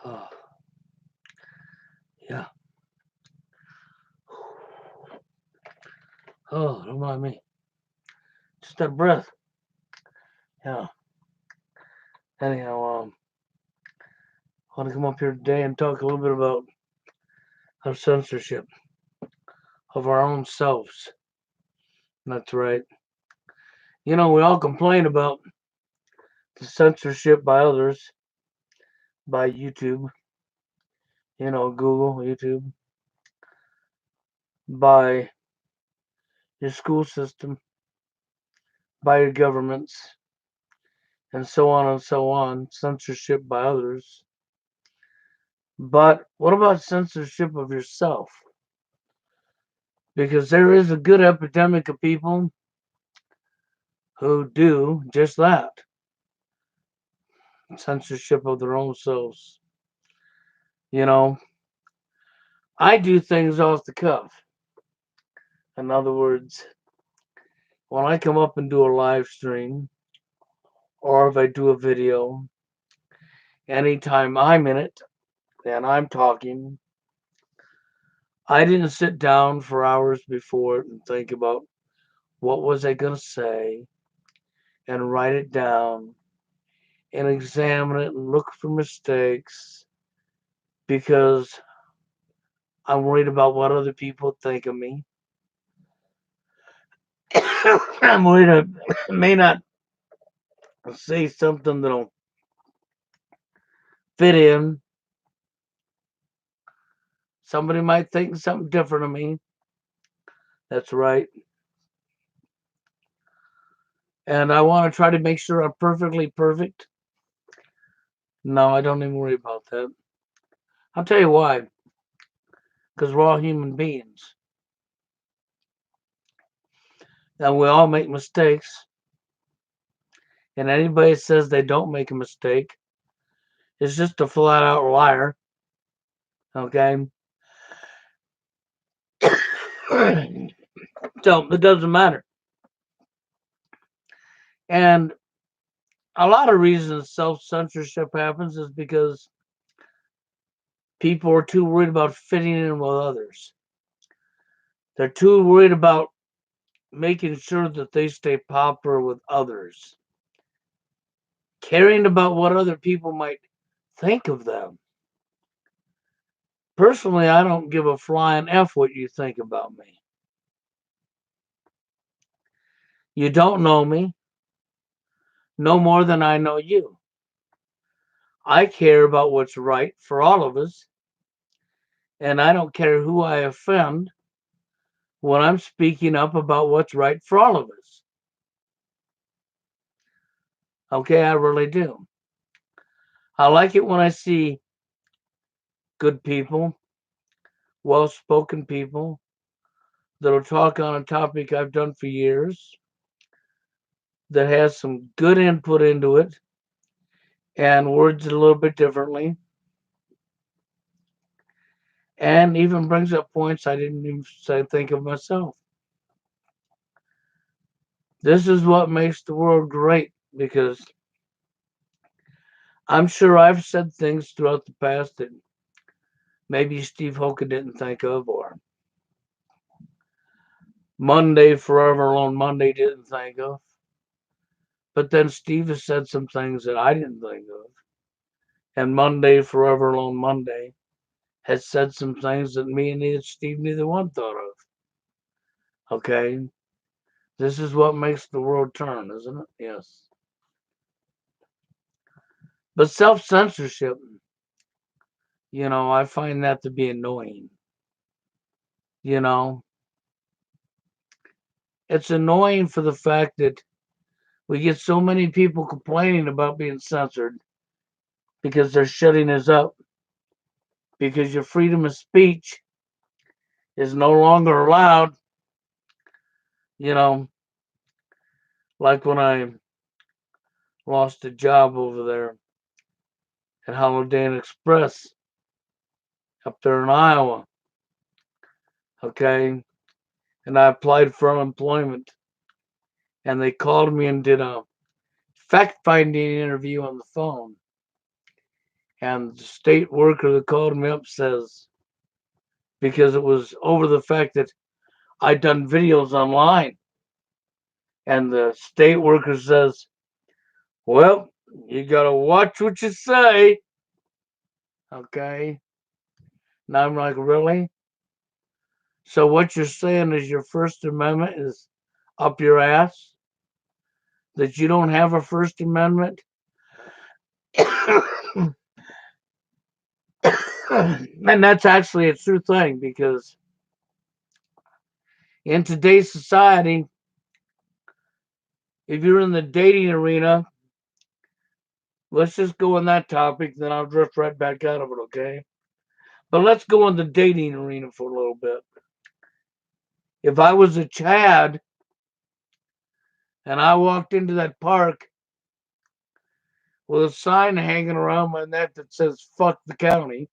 Oh, yeah. Oh, don't mind me. Just that breath. Yeah. Anyhow, I want to come up here today and talk a little bit about our censorship of our own selves. That's right. We all complain about the censorship by others, by YouTube, Google, YouTube, by your school system, by your governments, and so on and so on. Censorship by others. But what about censorship of yourself? Because there is a good epidemic of people who do just that, censorship of their own selves. You know, I do things off the cuff. In other words, when I come up and do a live stream, or if I do a video, anytime I'm in it and I'm talking, I didn't sit down for hours before it and think about what was I going to say and write it down and examine it and look for mistakes because I'm worried about what other people think of me. I'm worried I may not say something that'll fit in. Somebody might think something different of me. That's right. And I want to try to make sure I'm perfectly perfect. No, I don't even worry about that. I'll tell you why. Because we're all human beings. And we all make mistakes. And anybody that says they don't make a mistake is just a flat out liar. Okay? So it doesn't matter. And a lot of reasons self censorship happens is because people are too worried about fitting in with others. They're too worried about making sure that they stay popular with others, caring about what other people might think of them. Personally, I don't give a flying F what you think about me. You don't know me no more than I know you. I care about what's right for all of us, and I don't care who I offend when I'm speaking up about what's right for all of us. Okay, I really do. I like it when I see good people, well spoken people that'll talk on a topic I've done for years that has some good input into it and words a little bit differently and even brings up points I didn't even think of myself. This is what makes the world great because I'm sure I've said things throughout the past that maybe Steve Hoka didn't think of, or Monday, Forever Alone Monday didn't think of. But then Steve has said some things that I didn't think of. And Monday, Forever Alone Monday has said some things that me and Steve neither one thought of. Okay? This is what makes the world turn, isn't it? Yes. But self censorship, I find that to be annoying. You know, it's annoying for the fact that we get so many people complaining about being censored because they're shutting us up, because your freedom of speech is no longer allowed. You know, like when I lost a job over there at Holiday Inn Express up there in Iowa. Okay. And I applied for unemployment. And they called me and did a fact finding interview on the phone. And the state worker that called me up says, because it was over the fact that I'd done videos online. And the state worker says, well, you gotta watch what you say. Okay. Now I'm like, really? So what you're saying is your First Amendment is up your ass? That you don't have a First Amendment? And that's actually a true thing, because in today's society, if you're in the dating arena, let's just go on that topic, then I'll drift right back out of it, okay? But let's go in the dating arena for a little bit. If I was a Chad and I walked into that park with a sign hanging around my neck that says fuck the county,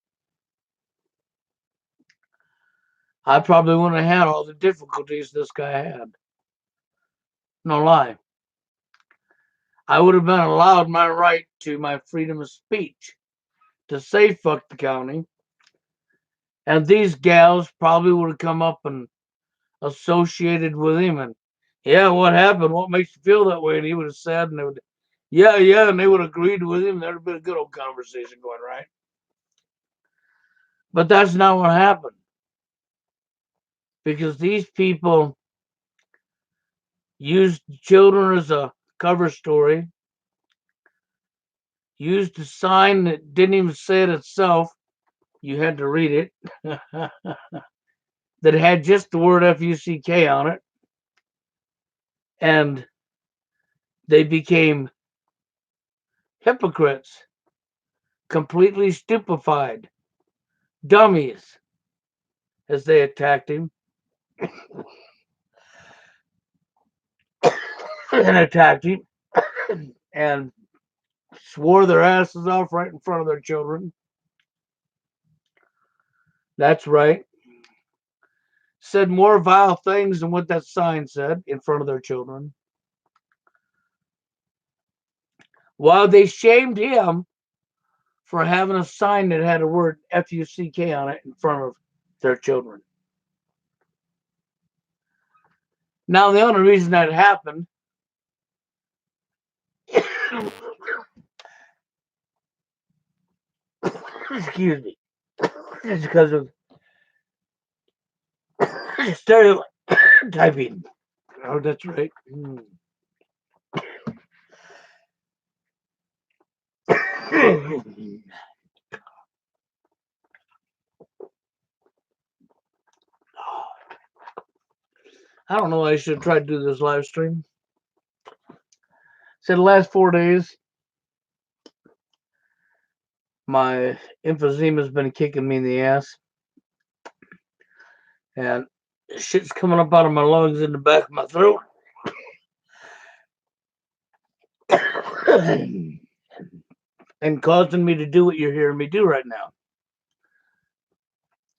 I probably wouldn't have had all the difficulties this guy had. No lie. I would have been allowed my right to my freedom of speech to say fuck the county. And these gals probably would have come up and associated with him. And, yeah, what happened? What makes you feel that way? And he would have said, and they would, yeah, and they would have agreed with him. There'd have been a good old conversation going, right? But that's not what happened. Because these people used children as a cover story, used a sign that didn't even say it itself. You had to read it. That had just the word FUCK on it. And they became hypocrites, completely stupefied, dummies, as they attacked him and attacked him and swore their asses off right in front of their children. That's right. Said more vile things than what that sign said in front of their children. While they shamed him for having a sign that had a word FUCK on it in front of their children. Now, the only reason that happened excuse me, is because of stereotyping. Oh, that's right. I don't know. I should try to do this live stream. So the last 4 days, my emphysema has been kicking me in the ass, and shit's coming up out of my lungs in the back of my throat. And causing me to do what you're hearing me do right now.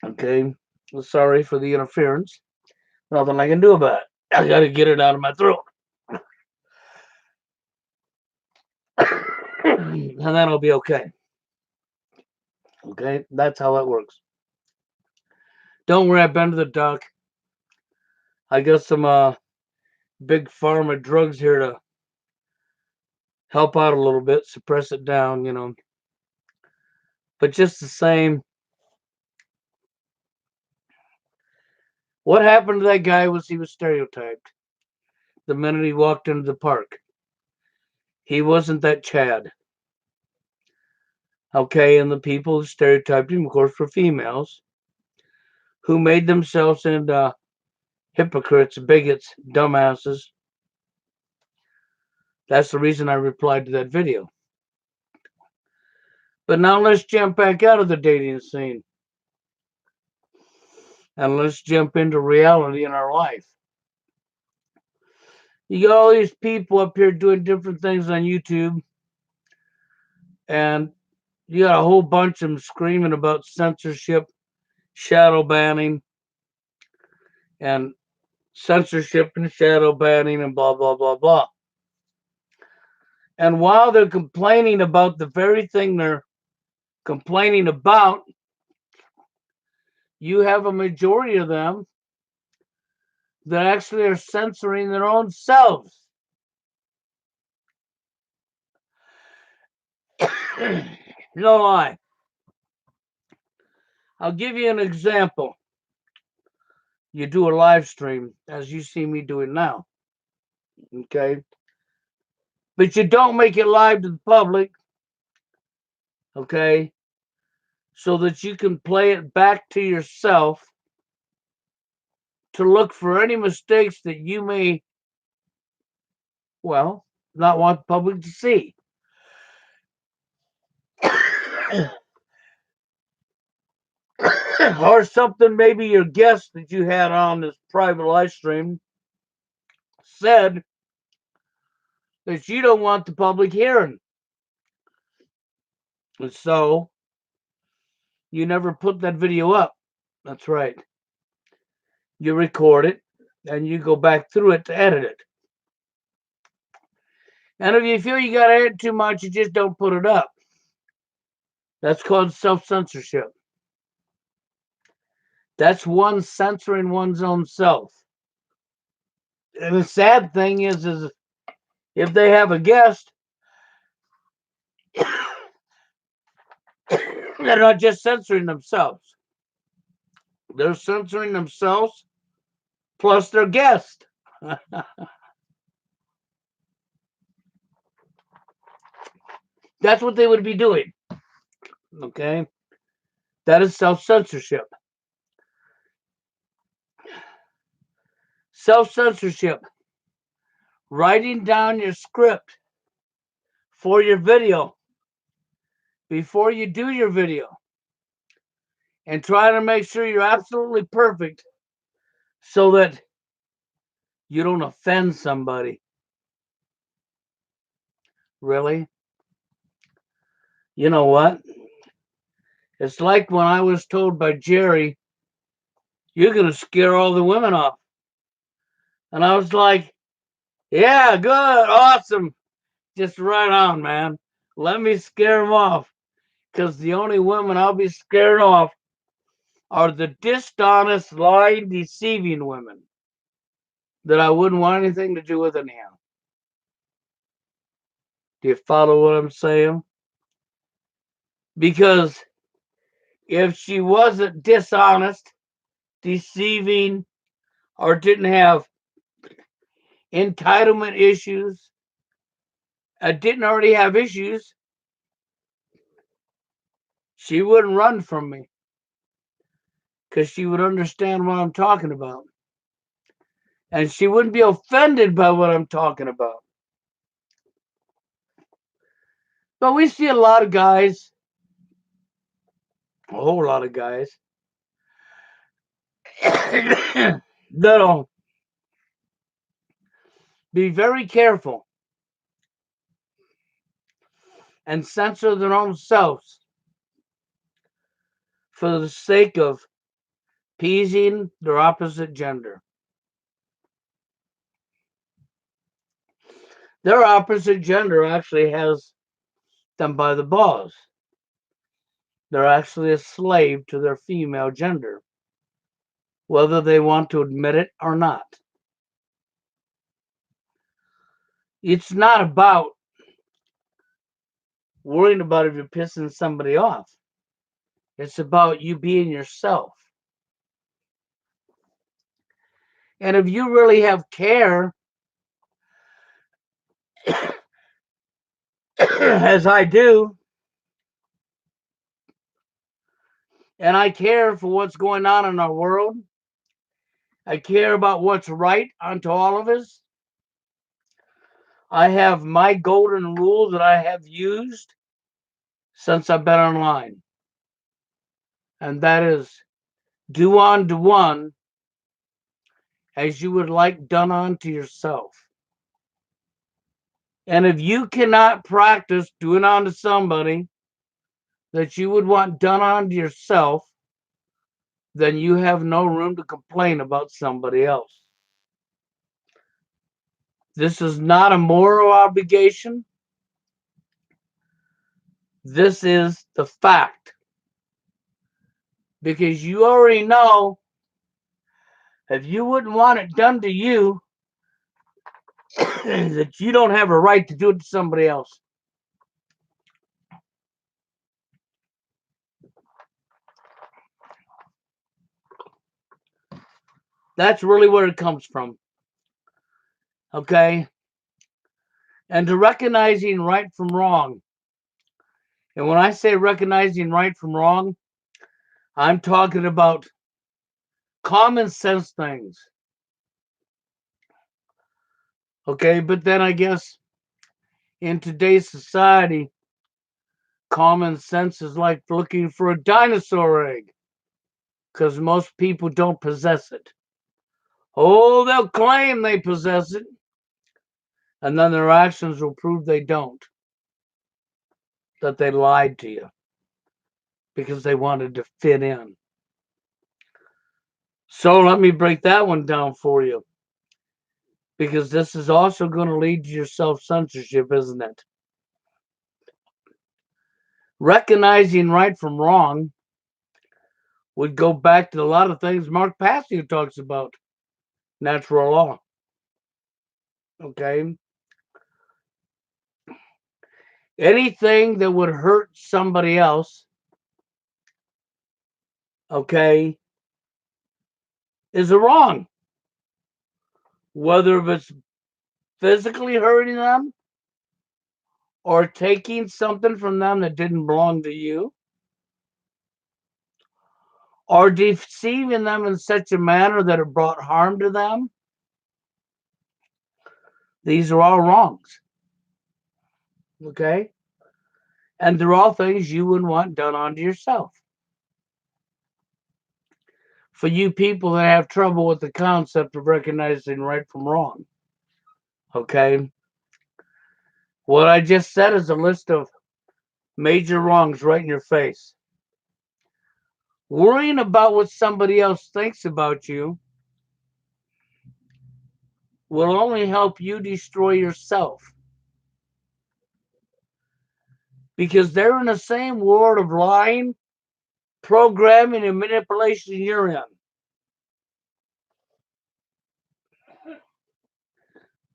Okay, sorry for the interference. Nothing I can do about it. I gotta get it out of my throat. And then I'll be okay. Okay, that's how that works. Don't worry, I've been to the doc. I got some big pharma drugs here to help out a little bit, suppress it down, But just the same, what happened to that guy was he was stereotyped the minute he walked into the park. He wasn't that Chad. Okay, and the people who stereotyped him, of course, were females who made themselves into hypocrites, bigots, dumbasses. That's the reason I replied to that video. But now let's jump back out of the dating scene. And let's jump into reality in our life. You got all these people up here doing different things on YouTube. And you got a whole bunch of them screaming about censorship, shadow banning, and censorship and shadow banning and blah, blah, blah, blah. And while they're complaining about the very thing they're complaining about, you have a majority of them that actually are censoring their own selves. No lie. I'll give you an example. You do a live stream, as you see me doing now. Okay? But you don't make it live to the public. Okay? So that you can play it back to yourself to look for any mistakes that you may, well, not want the public to see. Or something maybe your guest that you had on this private live stream said that you don't want the public hearing. And so you never put that video up. That's right. You record it and you go back through it to edit it. And if you feel you got to edit too much, you just don't put it up. That's called self-censorship. That's one censoring one's own self. And the sad thing is if they have a guest, they're not just censoring themselves. They're censoring themselves plus their guest. That's what they would be doing. Okay? That is self-censorship. Self-censorship. Writing down your script for your video before you do your video. And try to make sure you're absolutely perfect so that you don't offend somebody. Really? You know what? It's like when I was told by Jerry, you're going to scare all the women off. And I was like, yeah, good, awesome. Just right on, man. Let me scare them off. Because the only women I'll be scared off are the dishonest, lying, deceiving women that I wouldn't want anything to do with anyhow. Do you follow what I'm saying? Because if she wasn't dishonest, deceiving, or didn't have entitlement issues, didn't already have issues, she wouldn't run from me. Because she would understand what I'm talking about. And she wouldn't be offended by what I'm talking about. But we see a lot of guys, a whole lot of guys, that'll be very careful and censor their own selves for the sake of appeasing their opposite gender. Their opposite gender actually has them by the balls. They're actually a slave to their female gender, whether they want to admit it or not. It's not about worrying about if you're pissing somebody off. It's about you being yourself. And if you really have care, as I do, and I care for what's going on in our world, I care about what's right unto all of us. I have my golden rule that I have used since I've been online. And that is, do unto one as you would like done unto yourself. And if you cannot practice doing unto somebody that you would want done unto yourself, then you have no room to complain about somebody else. This is not a moral obligation. This is the fact, because you already know if you wouldn't want it done to you, that you don't have a right to do it to somebody else. That's really where it comes from. Okay? And to recognizing right from wrong. And when I say recognizing right from wrong, I'm talking about common sense things. Okay? But then I guess in today's society, common sense is like looking for a dinosaur egg because most people don't possess it. Oh, they'll claim they possess it, and then their actions will prove they don't, that they lied to you because they wanted to fit in. So let me break that one down for you, because this is also going to lead to your self-censorship, isn't it? Recognizing right from wrong would go back to a lot of things Mark Passio talks about. Natural law. Okay? Anything that would hurt somebody else, okay, is a wrong. Whether it's physically hurting them or taking something from them that didn't belong to you, or deceiving them in such a manner that it brought harm to them, these are all wrongs. Okay? And they're all things you wouldn't want done onto yourself. For you people that have trouble with the concept of recognizing right from wrong, okay? What I just said is a list of major wrongs right in your face. Worrying about what somebody else thinks about you will only help you destroy yourself. Because they're in the same world of lying, programming, and manipulation you're in.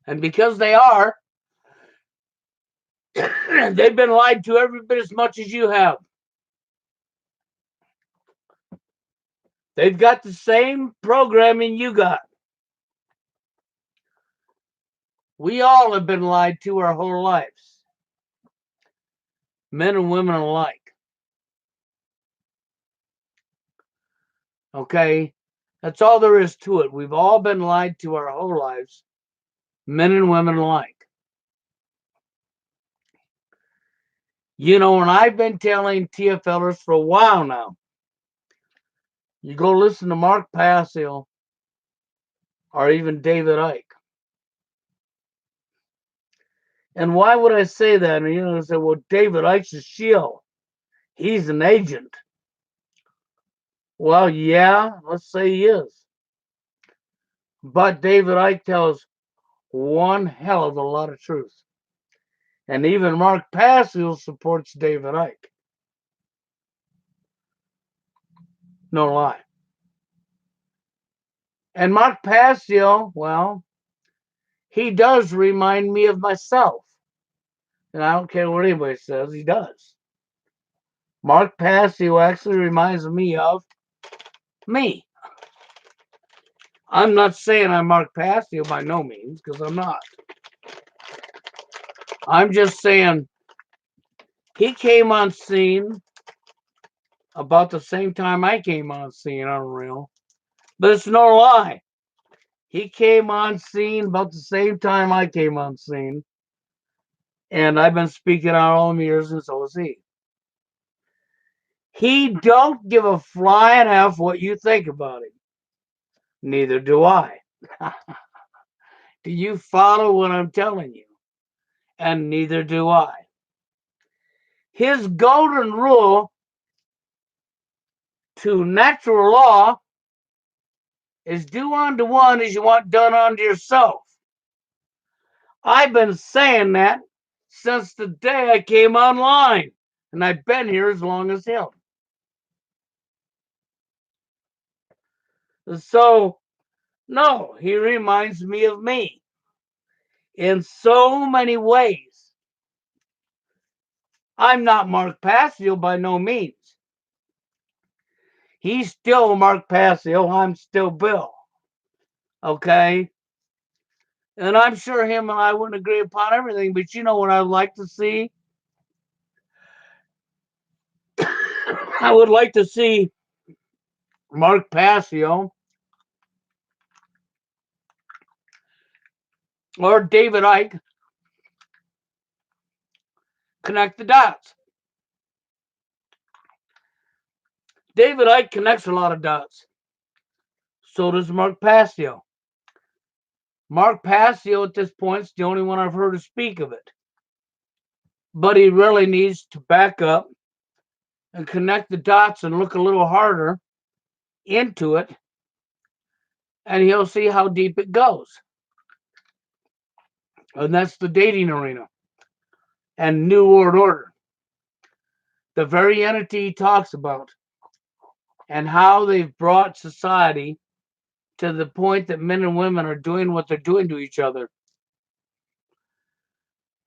And because they are, they've been lied to every bit as much as you have. They've got the same programming you got. We all have been lied to our whole lives, men and women alike. Okay? That's all there is to it. We've all been lied to our whole lives, men and women alike. You know, and I've been telling TFLers for a while now, you go listen to Mark Passio or even David Icke. And why would I say that? And you know, they say, well, David Icke's a shill. He's an agent. Well, yeah, let's say he is. But David Icke tells one hell of a lot of truth. And even Mark Passio supports David Icke. No lie. And Mark Passio, well, he does remind me of myself. And I don't care what anybody says, he does. Mark Passio actually reminds me of me. I'm not saying I'm Mark Passio by no means, because I'm not. I'm just saying he came on scene about the same time I came on scene on Real. But it's no lie. He came on scene about the same time I came on scene. And I've been speaking out all the years, and so has he. He don't give a flying F what you think about him. Neither do I. Do you follow what I'm telling you? And neither do I. His golden rule to natural law is do unto one as you want done unto yourself. I've been saying that since the day I came online. And I've been here as long as him. So, no, he reminds me of me in so many ways. I'm not Mark Passio by no means. He's still Mark Passio. I'm still Bill. Okay? And I'm sure him and I wouldn't agree upon everything, but you know what I'd like to see? I would like to see Mark Passio or David Icke connect the dots. David Icke connects a lot of dots. So does Mark Passio. Mark Passio at this point is the only one I've heard to speak of it. But he really needs to back up and connect the dots and look a little harder into it, and he'll see how deep it goes. And that's the dating arena and New World Order. The very entity he talks about and how they've brought society to the point that men and women are doing what they're doing to each other.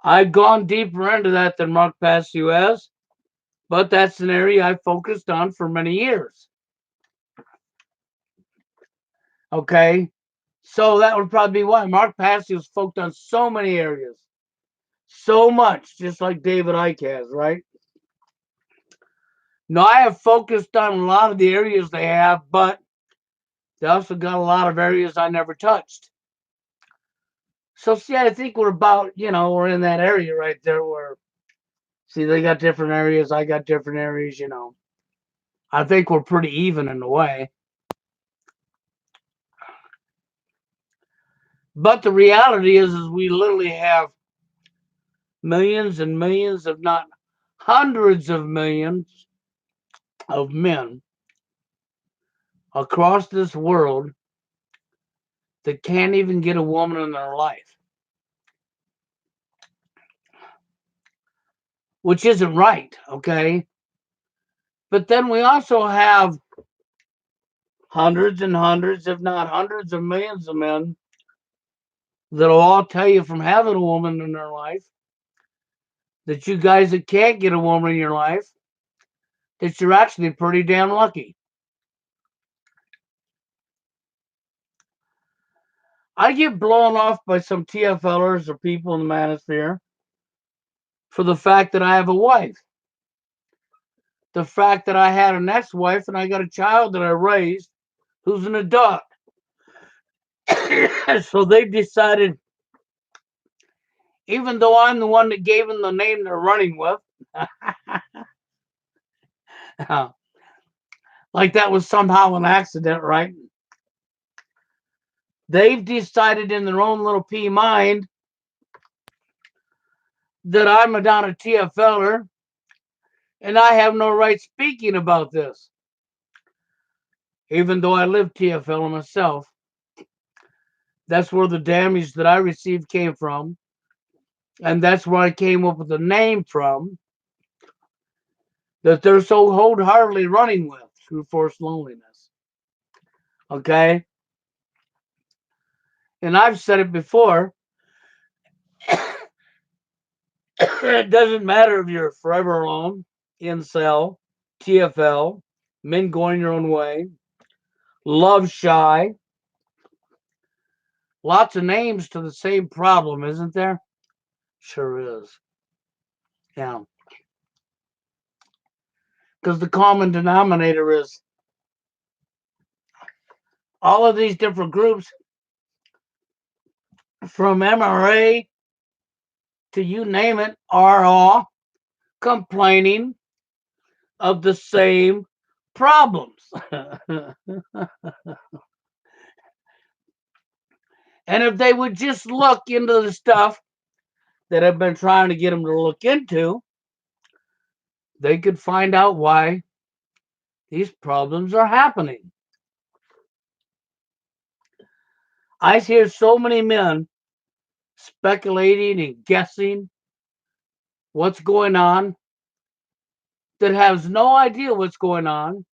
I've gone deeper into that than Mark Passio has, but that's an area I focused on for many years. Okay? So that would probably be why Mark Passio's focused on so many areas. So much, just like David Icke has, right? Now, I have focused on a lot of the areas they have, but they also got a lot of areas I never touched. So, see, I think we're about, we're in that area right there where, see, they got different areas, I got different areas. I think we're pretty even in a way. But the reality is we literally have millions and millions, if not hundreds of millions of men across this world that can't even get a woman in their life, which isn't right, okay? But then we also have hundreds and hundreds, if not hundreds of millions of men that'll all tell you from having a woman in their life that you guys that can't get a woman in your life, that you're actually pretty damn lucky. I get blown off by some TFLers or people in the manosphere for the fact that I have a wife. The fact that I had an ex-wife and I got a child that I raised who's an adult. So they've decided, even though I'm the one that gave them the name they're running with, like that was somehow an accident, right? They've decided in their own little pea mind that I'm a down a TFLer and I have no right speaking about this. Even though I live TFL myself, that's where the damage that I received came from. And that's where I came up with the name from that they're so wholeheartedly running with through forced loneliness. Okay? And I've said it before. It doesn't matter if you're forever alone, incel, TFL, men going your own way, love shy. Lots of names to the same problem, isn't there? Sure is. Yeah. Because the common denominator is all of these different groups, from MRA to you name it, are all complaining of the same problems. And if they would just look into the stuff that I've been trying to get them to look into, they could find out why these problems are happening. I hear so many men speculating and guessing what's going on that has no idea what's going on.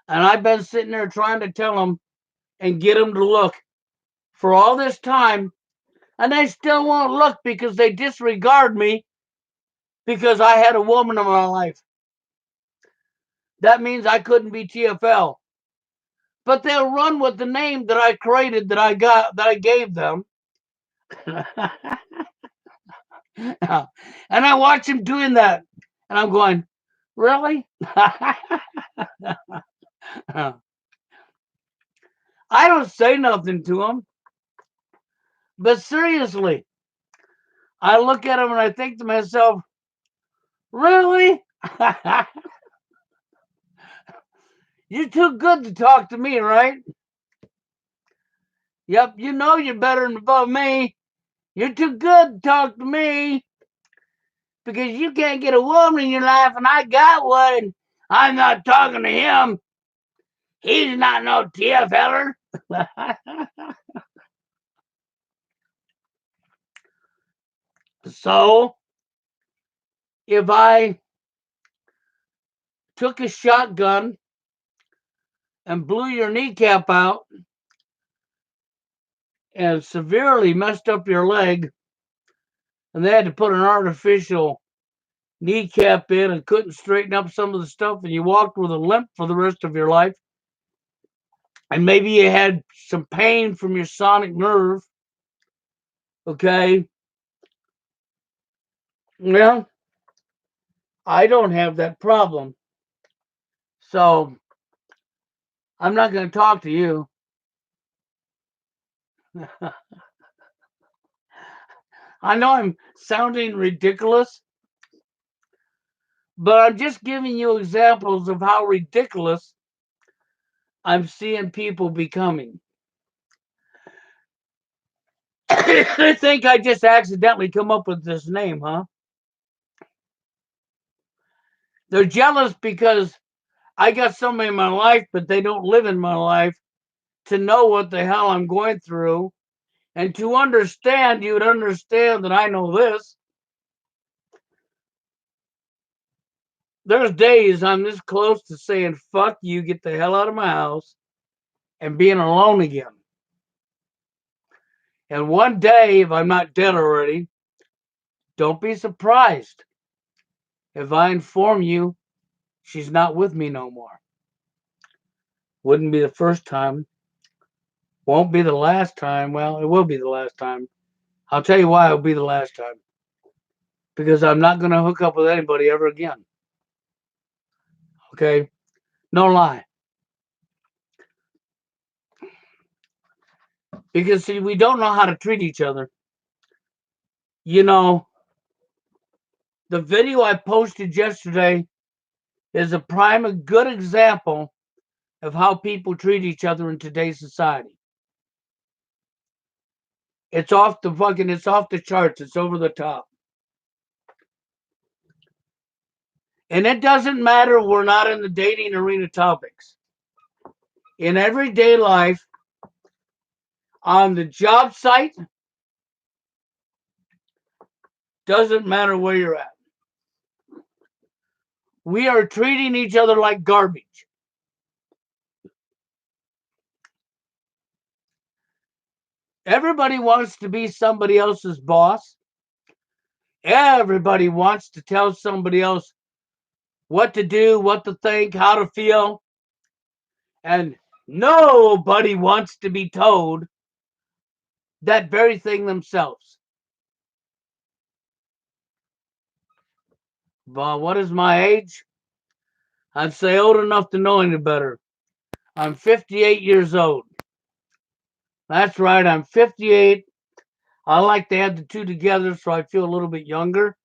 And I've been sitting there trying to tell them and get them to look for all this time. And they still won't look because they disregard me because I had a woman in my life. That means I couldn't be TFL. But they'll run with the name that I created, that I gave them. And I watch them doing that. And I'm going, really? I don't say nothing to them. But seriously, I look at them and I think to myself, really? You're too good to talk to me, right? Yep, you know you're better than above me. You're too good to talk to me because you can't get a woman in your life and I got one. I'm not talking to him. He's not no TFLer. So, if I took a shotgun and blew your kneecap out and severely messed up your leg, and they had to put an artificial kneecap in and couldn't straighten up some of the stuff, and you walked with a limp for the rest of your life, and maybe you had some pain from your sonic nerve, okay? Well, I don't have that problem. So I'm not going to talk to you. I know I'm sounding ridiculous, but I'm just giving you examples of how ridiculous I'm seeing people becoming. I think I just accidentally come up with this name, huh? They're jealous because I got somebody in my life, but they don't live in my life to know what the hell I'm going through. And to understand, you would understand that I know this. There's days I'm this close to saying, fuck you, get the hell out of my house, and being alone again. And one day, if I'm not dead already, don't be surprised if I inform you she's not with me no more. Wouldn't be the first time. Won't be the last time. Well, it will be the last time. I'll tell you why it'll be the last time. Because I'm not going to hook up with anybody ever again. Okay? No lie. Because, see, we don't know how to treat each other. You know, the video I posted yesterday is a good example of how people treat each other in today's society. It's off the charts. It's over the top. And it doesn't matter, we're not in the dating arena topics. In everyday life, on the job site, doesn't matter where you're at. We are treating each other like garbage. Everybody wants to be somebody else's boss. Everybody wants to tell somebody else what to do, what to think, how to feel. And nobody wants to be told that very thing themselves. Well, what is my age? I'd say old enough to know any better. I'm 58 years old. That's right, I'm 58. I like to add the two together so I feel a little bit younger.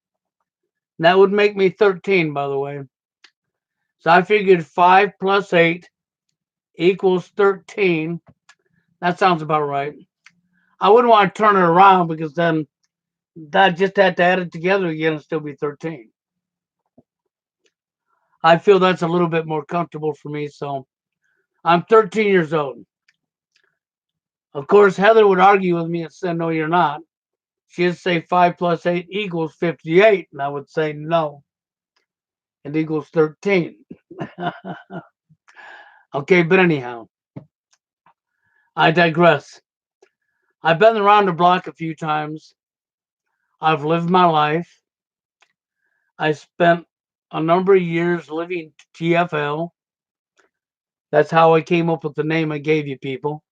And that would make me 13, by the way. So I figured 5 plus 8 equals 13. That sounds about right. I wouldn't want to turn it around because then I just had to add it together again and still be 13. I feel that's a little bit more comfortable for me, so I'm 13 years old. Of course, Heather would argue with me and say, no, you're not. She'd say 5 plus 8 equals 58, and I would say no. and equals 13. Okay, but anyhow, I digress. I've been around the block a few times. I've lived my life. I spent a number of years living TFL. That's how I came up with the name I gave you, people.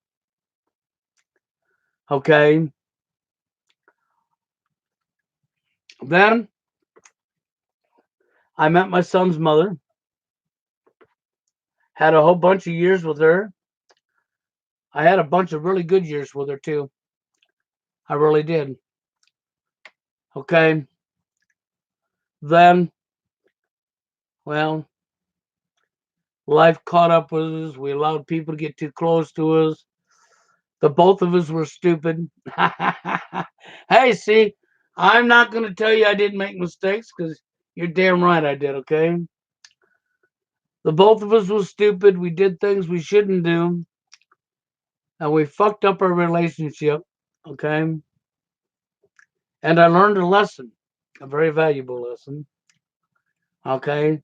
Okay. Then I met my son's mother. Had a whole bunch of years with her. I had a bunch of really good years with her too. I really did. Okay. Then, well, life caught up with us. We allowed people to get too close to us. The both of us were stupid. Hey, see, I'm not going to tell you I didn't make mistakes because you're damn right I did, okay? The both of us were stupid. We did things we shouldn't do, and we fucked up our relationship, okay? And I learned a lesson, a very valuable lesson, okay?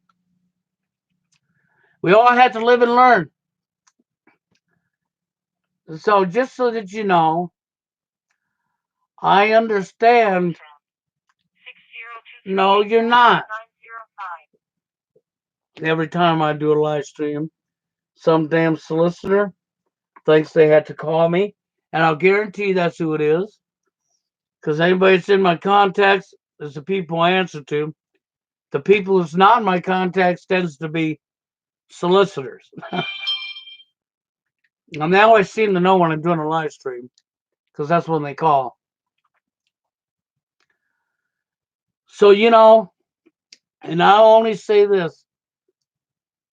We all had to live and learn. So, just so that you know, I understand. No, you're not. Every time I do a live stream, some damn solicitor thinks they had to call me, and I'll guarantee that's who it is. Because anybody that's in my contacts is the people I answer to. The people that's not in my contacts tends to be solicitors. And they always seem to know when I'm doing a live stream, because that's when they call. So, and I'll only say this.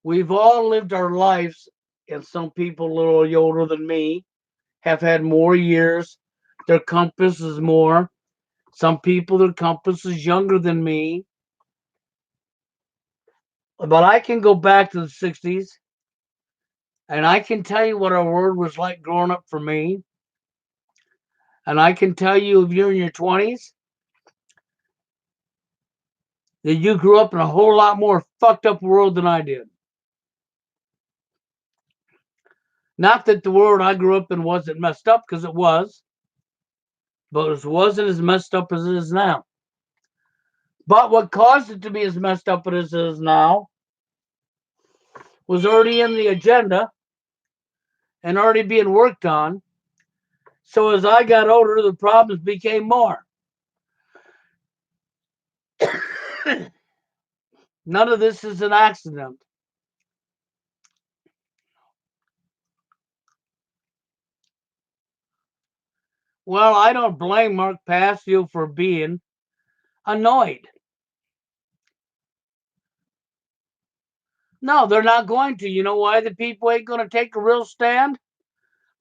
We've all lived our lives, and some people a little older than me have had more years. Their compass is more. Some people, their compass is younger than me. But I can go back to the 60s, and I can tell you what our world was like growing up for me. And I can tell you, if you're in your 20s, that you grew up in a whole lot more fucked up world than I did. Not that the world I grew up in wasn't messed up, because it was, but it wasn't as messed up as it is now. But what caused it to be as messed up as it is now was already in the agenda and already being worked on. So as I got older, the problems became more. None of this is an accident. Well, I don't blame Mark Passio for being annoyed. No, they're not going to. You know why the people ain't going to take a real stand?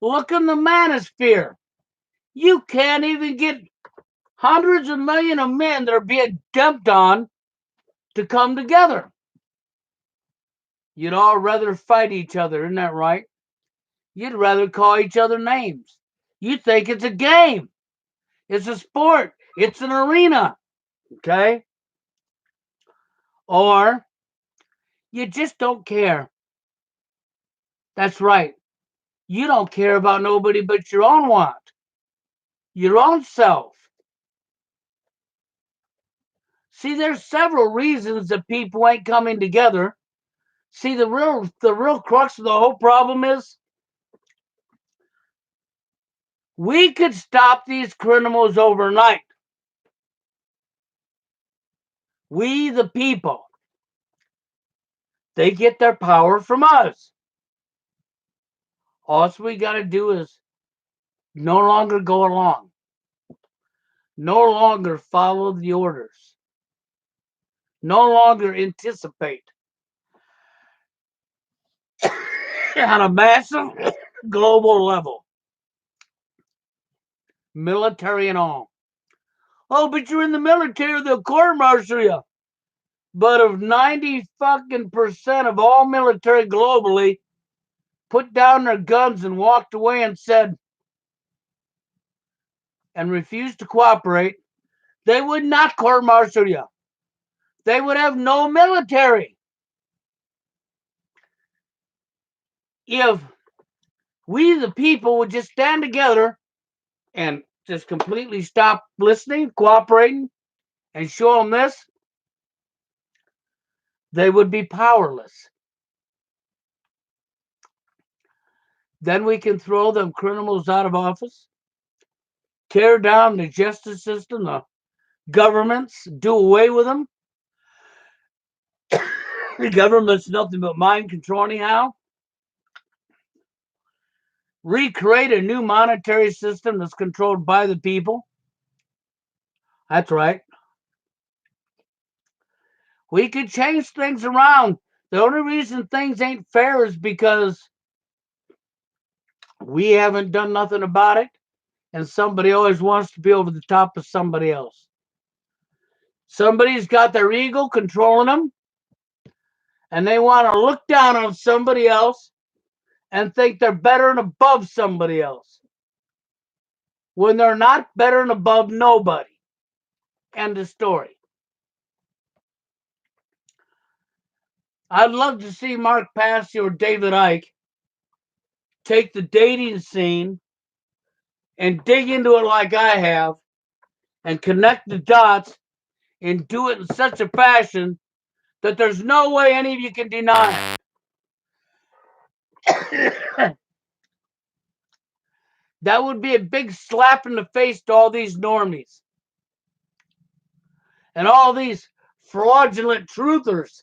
Look in the manosphere. You can't even get hundreds of millions of men that are being dumped on to come together. You'd all rather fight each other, isn't that right? You'd rather call each other names. You think it's a game. It's a sport. It's an arena. Okay? Or you just don't care. That's right. You don't care about nobody but your own want, your own self. See, there's several reasons that people ain't coming together. See, the real crux of the whole problem is we could stop these criminals overnight. We, the people, they get their power from us. All we got to do is no longer go along, no longer follow the orders, no longer anticipate on a massive global level, military and all. Oh, but you're in the military, they'll court martial you. But if 90 fucking percent of all military globally put down their guns and walked away and said, and refused to cooperate, they would not court martial you. They would have no military. If we, the people, would just stand together and just completely stop listening, cooperating, and show them this, they would be powerless. Then we can throw them criminals out of office, tear down the justice system, the governments, do away with them. The government's nothing but mind control anyhow. Recreate a new monetary system that's controlled by the people. That's right. We could change things around. The only reason things ain't fair is because we haven't done nothing about it, and somebody always wants to be over the top of somebody else. Somebody's got their ego controlling them, and they want to look down on somebody else and think they're better and above somebody else when they're not better and above nobody. End of story. I'd love to see Mark Passio or David Icke take the dating scene and dig into it like I have and connect the dots and do it in such a fashion that there's no way any of you can deny it. That would be a big slap in the face to all these normies and all these fraudulent truthers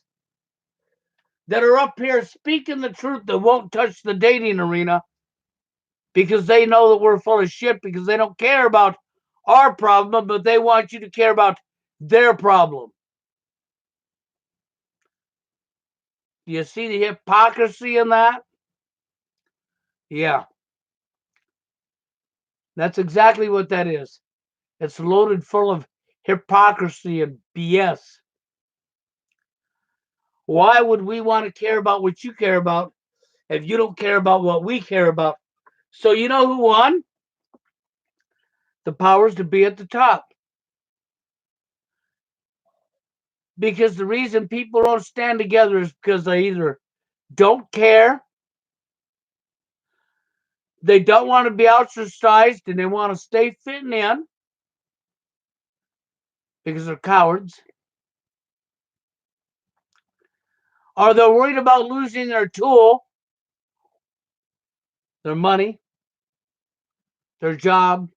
that are up here speaking the truth that won't touch the dating arena because they know that we're full of shit because they don't care about our problem, but they want you to care about their problem. Do you see the hypocrisy in that? Yeah. That's exactly what that is. It's loaded full of hypocrisy and BS. Why would we want to care about what you care about if you don't care about what we care about? So you know who won? The powers to be at the top. Because the reason people don't stand together is because they either don't care, they don't want to be ostracized, and they want to stay fitting in because they're cowards. Or they're worried about losing their tool, their money, their job,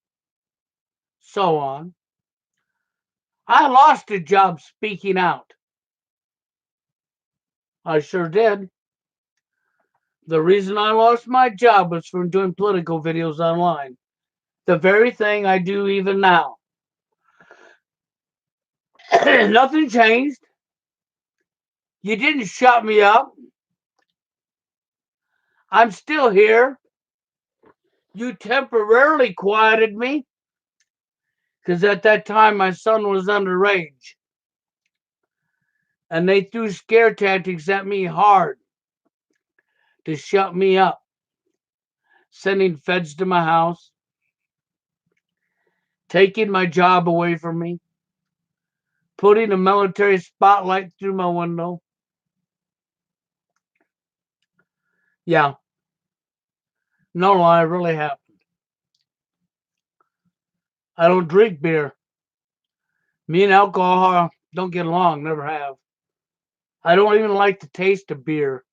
so on. I lost a job speaking out. I sure did. The reason I lost my job was from doing political videos online. The very thing I do even now. Nothing changed. You didn't shut me up. I'm still here. You temporarily quieted me because at that time my son was underage. And they threw scare tactics at me hard to shut me up, sending feds to my house, taking my job away from me, putting a military spotlight through my window. Yeah. No lie, it really happened. I don't drink beer. Me and alcohol don't get along, never have. I don't even like the taste of beer.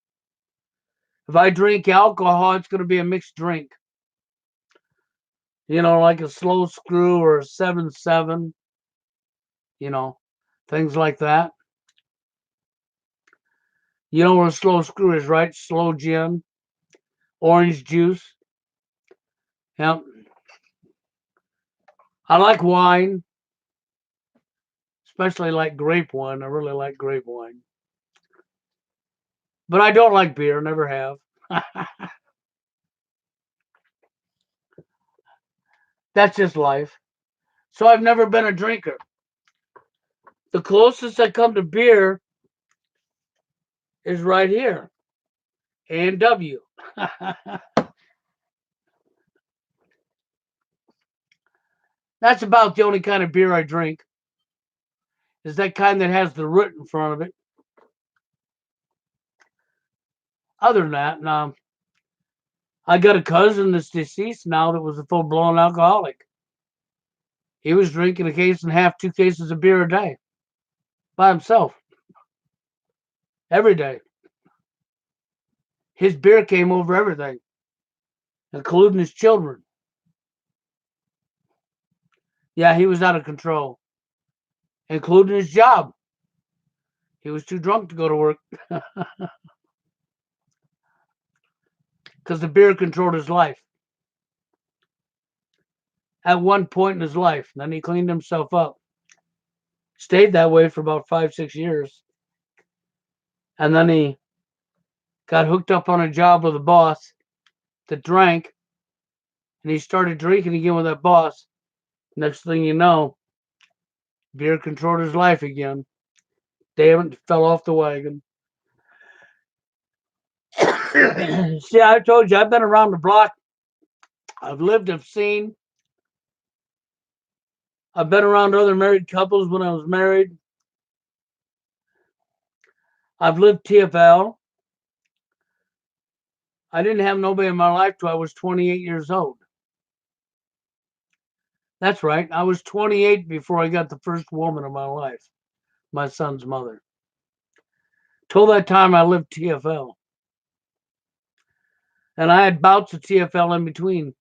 If I drink alcohol, it's going to be a mixed drink. You know, like a slow screw or a 7-7, you know, things like that. You know what a slow screw is, right? Slow gin, orange juice. Yep. I like wine, especially like grape wine. I really like grape wine. But I don't like beer, never have. That's just life. So I've never been a drinker. The closest I come to beer is right here, A&W. That's about the only kind of beer I drink. is that kind that has the root in front of it. Other than that, now I got a cousin that's deceased now that was a full blown alcoholic. He was drinking a case and a half, 2 cases of beer a day by himself every day. His beer came over everything, including his children. Yeah, he was out of control, including his job. He was too drunk to go to work because the beer controlled his life at one point in his life. Then he cleaned himself up. Stayed that way for about 5, 6 years. And then he got hooked up on a job with a boss that drank. And he started drinking again with that boss. Next thing you know, beer controlled his life again. Damn it, fell off the wagon. See, I told you, I've been around the block. I've lived, I've seen. I've been around other married couples when I was married. I've lived TFL. I didn't have nobody in my life till I was 28 years old. That's right. I was 28 before I got the first woman in my life, my son's mother. Till that time, I lived TFL. And I had bouts of TFL in between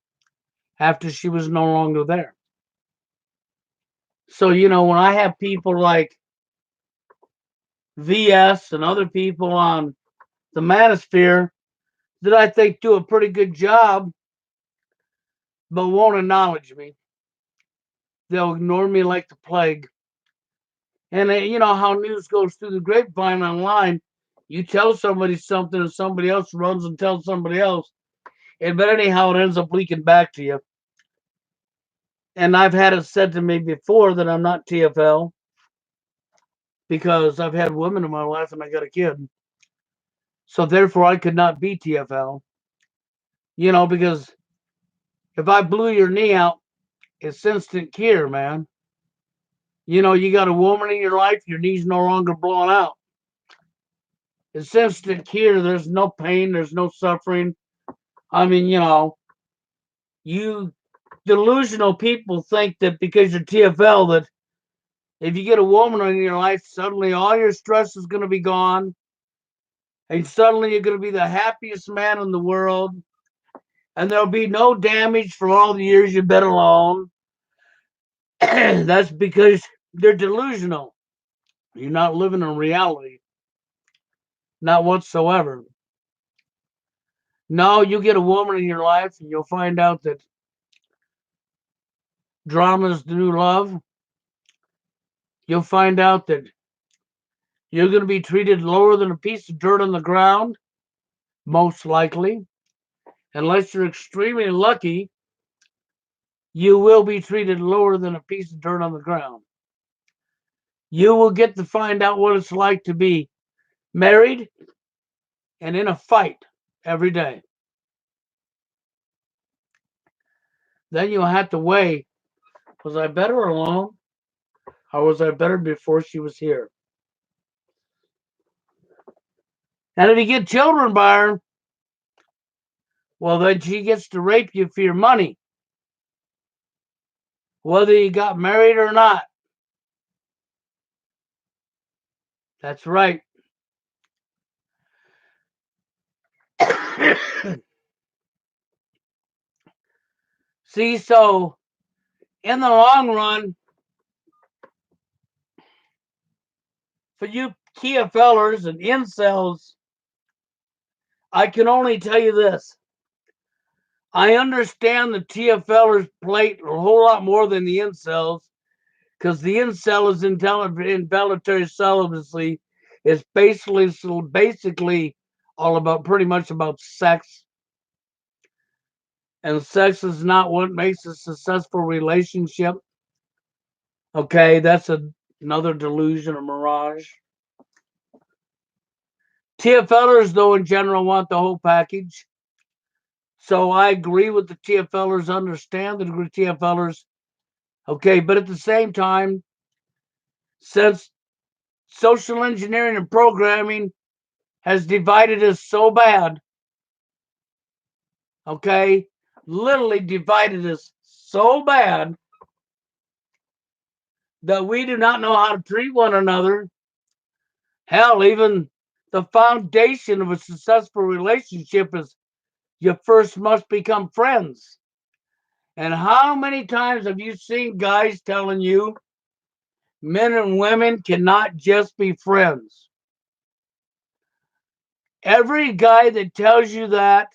after she was no longer there. So, when I have people like VS and other people on the manosphere that I think do a pretty good job, but won't acknowledge me, they'll ignore me like the plague. And you know how news goes through the grapevine online. You tell somebody something and somebody else runs and tells somebody else. But anyhow, it ends up leaking back to you. And I've had it said to me before that I'm not TFL because I've had women in my life and I got a kid. So therefore, I could not be TFL. Because if I blew your knee out, it's instant cure, man. You got a woman in your life, your knee's no longer blown out. It's instant cure. There's no pain. There's no suffering. I mean, you delusional people think that because you're TFL that if you get a woman in your life, suddenly all your stress is going to be gone. And suddenly you're going to be the happiest man in the world. And there'll be no damage for all the years you've been alone. That's because they're delusional. You're not living in reality. Not whatsoever. No, you get a woman in your life and you'll find out that drama is the new love. You'll find out that you're going to be treated lower than a piece of dirt on the ground, most likely. Unless you're extremely lucky, you will be treated lower than a piece of dirt on the ground. You will get to find out what it's like to be married and in a fight every day. Then you'll have to weigh, was I better alone or was I better before she was here? And if you get children by her, well, then she gets to rape you for your money, whether you got married or not. That's right. See, so in the long run, for you TFLers and incels, I can only tell you this. I understand the TFLers plate a whole lot more than the incels, because the incel is involuntary celibacy. It's basically all about pretty much about sex. And sex is not what makes a successful relationship. Okay, that's another delusion or mirage. TFLers, though, in general, want the whole package. So I agree with the TFLers, understand the TFLers. Okay, but at the same time, Since social engineering and programming has divided us so bad, okay? Literally divided us so bad that we do not know how to treat one another. Hell, even the foundation of a successful relationship is you first must become friends. And how many times have you seen guys telling you men and women cannot just be friends? Every guy that tells you that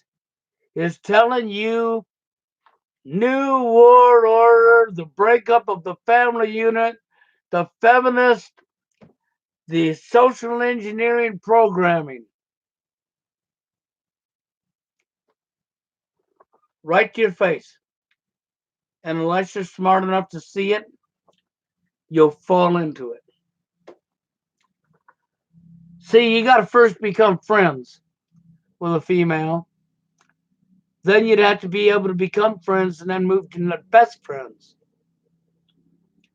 is telling you New World Order, the breakup of the family unit, the feminist, the social engineering programming. Right to your face. And unless you're smart enough to see it, you'll fall into it. See, you got to first become friends with a female. Then you'd have to be able to become friends and then move to best friends.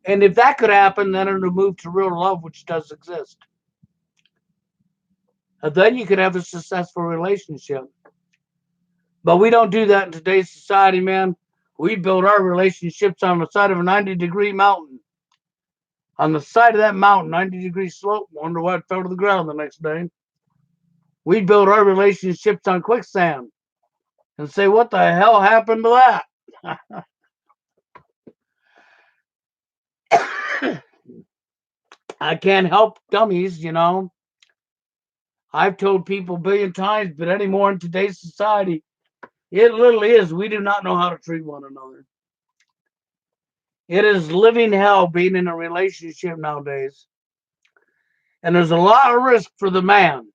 And if that could happen, then it'll move to real love, which does exist. And then you could have a successful relationship. But we don't do that in today's society, man. We build our relationships on the side of a 90-degree mountain. On the side of that mountain, 90-degree slope, wonder why it fell to the ground the next day. We build our relationships on quicksand and say, what the hell happened to that? I can't help dummies, you know. I've told people a billion times, but anymore in today's society, it literally is. We do not know how to treat one another. It is living hell being in a relationship nowadays. And there's a lot of risk for the man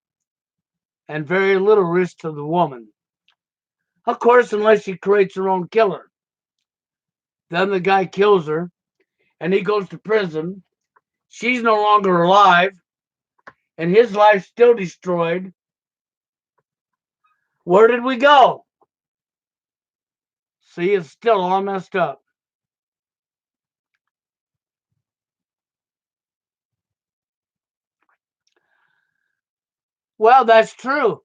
and very little risk to the woman. Of course, unless she creates her own killer. Then the guy kills her and he goes to prison. She's no longer alive and his life's still destroyed. Where did we go? See, it's still all messed up. Well, that's true.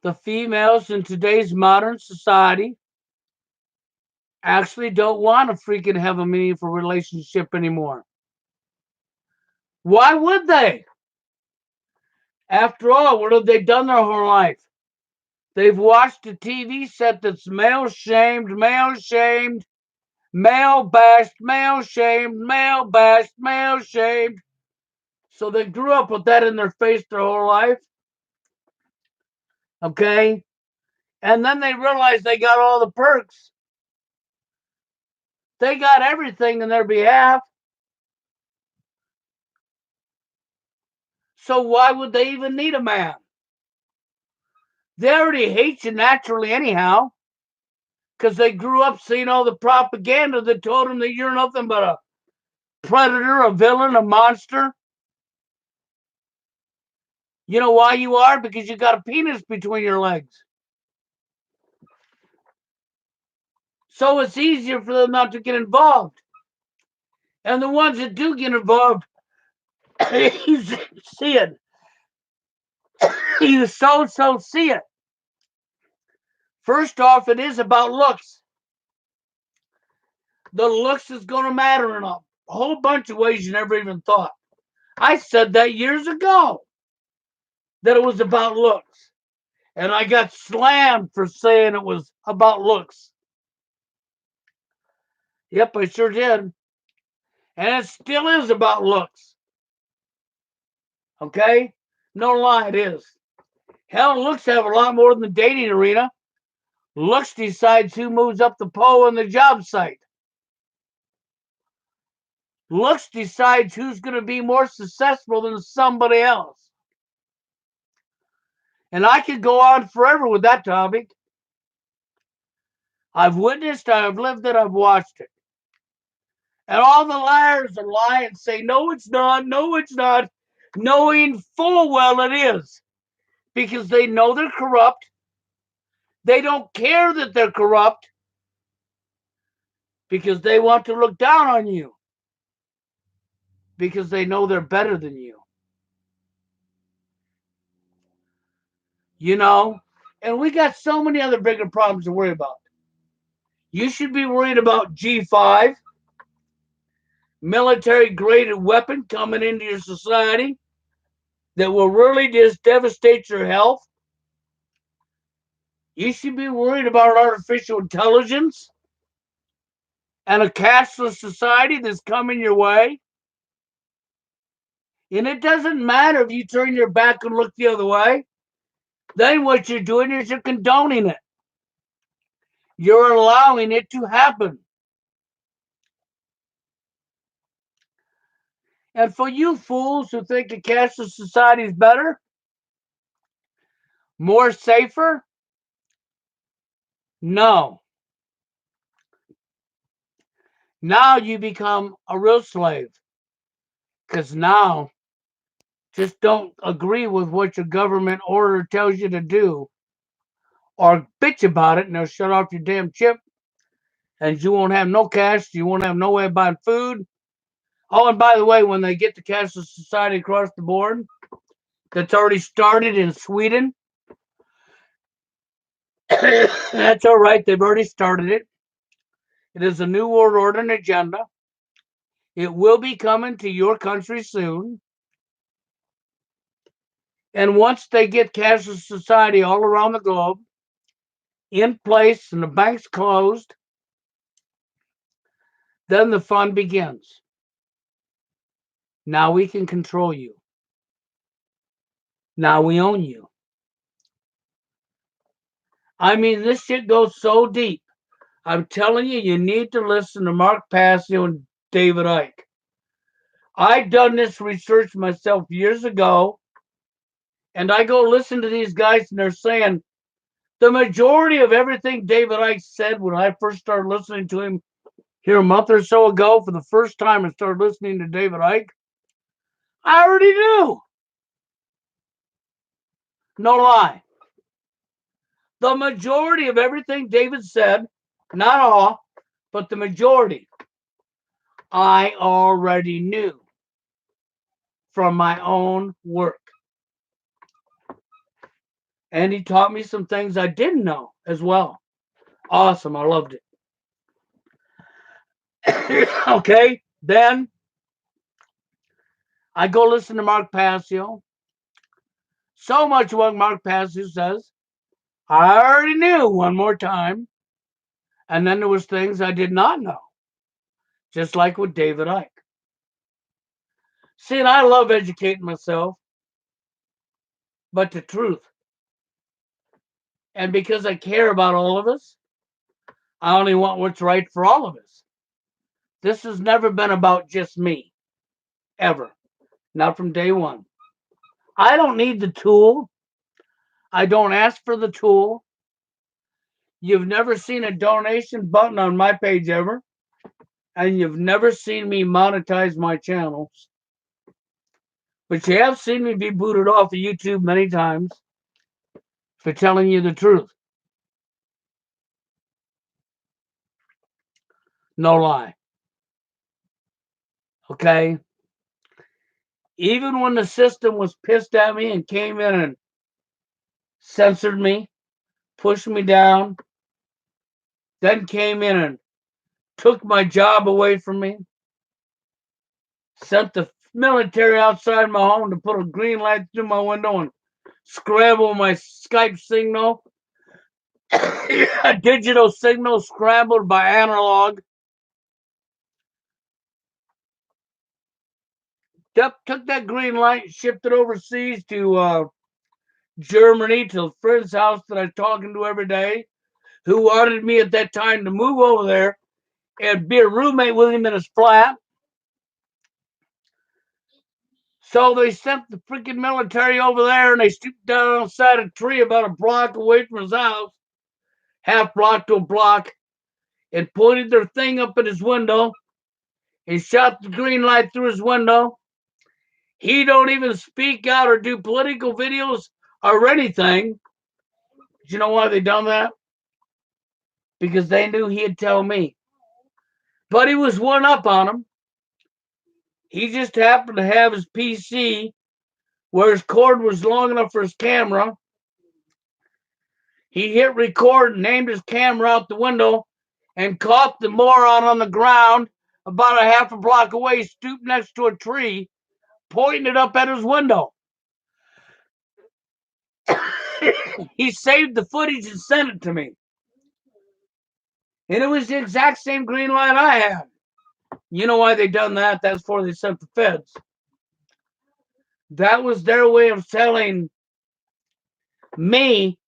The females in today's modern society actually don't want to freaking have a meaningful relationship anymore. Why would they? After all, what have they done their whole life? They've watched a TV set that's male shamed, male bashed, male shamed, male bashed, male shamed. So they grew up with that in their face their whole life. Okay? And then they realized they got all the perks. They got everything in their behalf. So why would they even need a man? They already hate you naturally anyhow, because they grew up seeing all the propaganda that told them that you're nothing but a predator, a villain, a monster. You know why you are? Because you got a penis between your legs. So it's easier for them not to get involved. And the ones that do get involved, you see it. You so see it. First off, it is about looks. The looks is going to matter in a whole bunch of ways you never even thought. I said that years ago, that it was about looks. And I got slammed for saying it was about looks. Yep, I sure did. And it still is about looks. Okay? No lie, it is. Hell, looks have a lot more than the dating arena. Looks decides who moves up the pole on the job site. Looks decides who's going to be more successful than somebody else. And I could go on forever with that topic. I've witnessed, I've lived it, I've watched it. And all the liars that lie and say, no, it's not, knowing full well it is. Because they know they're corrupt. They don't care that they're corrupt because they want to look down on you. because they know they're better than you. You know? And we got so many other bigger problems to worry about. You should be worried about G5, military graded weapon coming into your society that will really just devastate your health. You should be worried about artificial intelligence and a cashless society that's coming your way. And it doesn't matter if you turn your back and look the other way. Then what you're doing is you're condoning it. You're allowing it to happen. And for you fools who think a cashless society is better, more safer, no. Now you become a real slave. Because now, just don't agree with what your government order tells you to do, or bitch about it and they'll shut off your damn chip and you won't have no cash, you won't have no way of buying food. Oh, and by the way, when they get the cashless society across the board, that's already started in Sweden, that's all right, they've already started it. It is a new world order agenda. It will be coming to your country soon. And once they get cashless society all around the globe in place and the banks closed, then the fun begins. Now we can control you. Now we own you. I mean, this shit goes so deep. I'm telling you, you need to listen to Mark Passio and David Icke. I've done this research myself years ago, and I go listen to these guys, and they're saying the majority of everything David Icke said when I first started listening to him here a month or so ago. For the first time I started listening to David Icke, I already knew. No lie. The majority of everything David said, not all, but the majority, I already knew from my own work. And he taught me some things I didn't know as well. Awesome. I loved it. Okay. Then I go listen to Mark Passio. So much what Mark Passio says, I already knew one more time. And then there was things I did not know. Just like with David Icke. See, and I love educating myself, but the truth. And because I care about all of us, I only want what's right for all of us. This has never been about just me, ever. Not from day one. I don't need the tool. I don't ask for the tool. You've never seen a donation button on my page ever. And you've never seen me monetize my channels. But you have seen me be booted off of YouTube many times for telling you the truth. No lie. Okay? Even when the system was pissed at me and came in and censored me, pushed me down, then came in and took my job away from me, sent the military outside my home to put a green light through my window and scramble my Skype signal, a digital signal scrambled by analog. Took that green light, shipped it overseas to Germany, to a friend's house that I was talking to every day, who wanted me at that time to move over there and be a roommate with him in his flat. So they sent the freaking military over there, and they stooped down outside a tree about a block away from his house, half block to a block, and pointed their thing up at his window and shot the green light through his window. He don't even speak out or do political videos or anything. Do you know why they done that? Because they knew he'd tell me. But he was one up on them. He just happened to have his PC where his cord was long enough for his camera. He hit record and aimed his camera out the window and caught the moron on the ground about a half a block away, stooped next to a tree, pointing it up at his window. He saved the footage and sent it to me. And it was the exact same green light I had. You know why they done that? That's before they sent the feds. That was their way of telling me,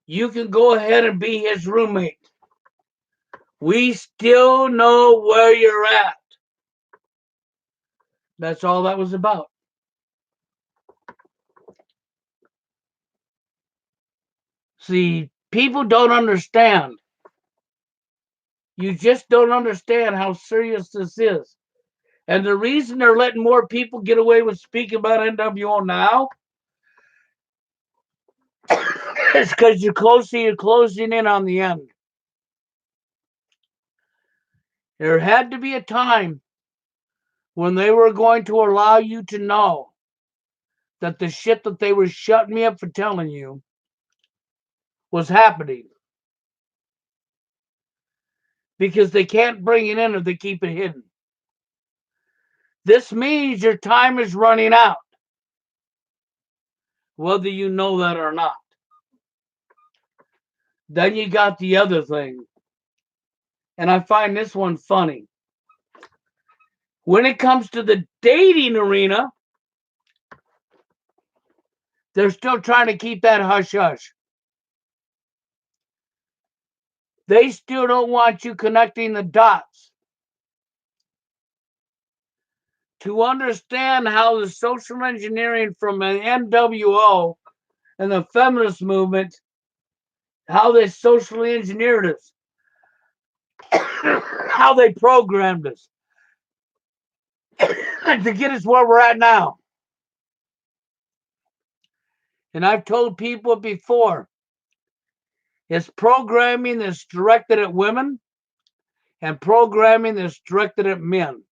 you can go ahead and be his roommate. We still know where you're at. That's all that was about. See, people don't understand. You just don't understand how serious this is. And the reason they're letting more people get away with speaking about NWO now is because you're closing in on the end. There had to be a time when they were going to allow you to know that the shit that they were shutting me up for telling you was happening. Because they can't bring it in if they keep it hidden. This means your time is running out, whether you know that or not. Then you got the other thing, and I find this one funny. When it comes to the dating arena, they're still trying to keep that hush-hush. They still don't want you connecting the dots to understand how the social engineering from an NWO and the feminist movement, how they socially engineered us, how they programmed us to get us where we're at now. And I've told people before, it's programming that's directed at women and programming that's directed at men.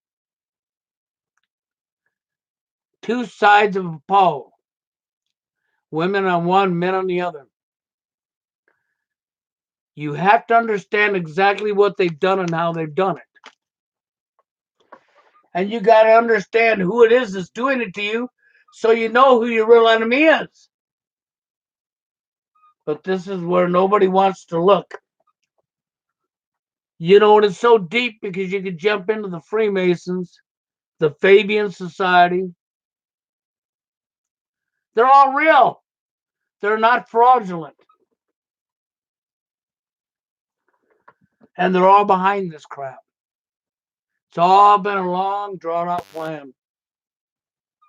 Two sides of a pole. Women on one, men on the other. You have to understand exactly what they've done and how they've done it. And you got to understand who it is that's doing it to you so you know who your real enemy is. But this is where nobody wants to look. You know, and it's so deep because you could jump into the Freemasons, the Fabian Society. They're all real. They're not fraudulent. And they're all behind this crap. It's all been a long, drawn-out plan.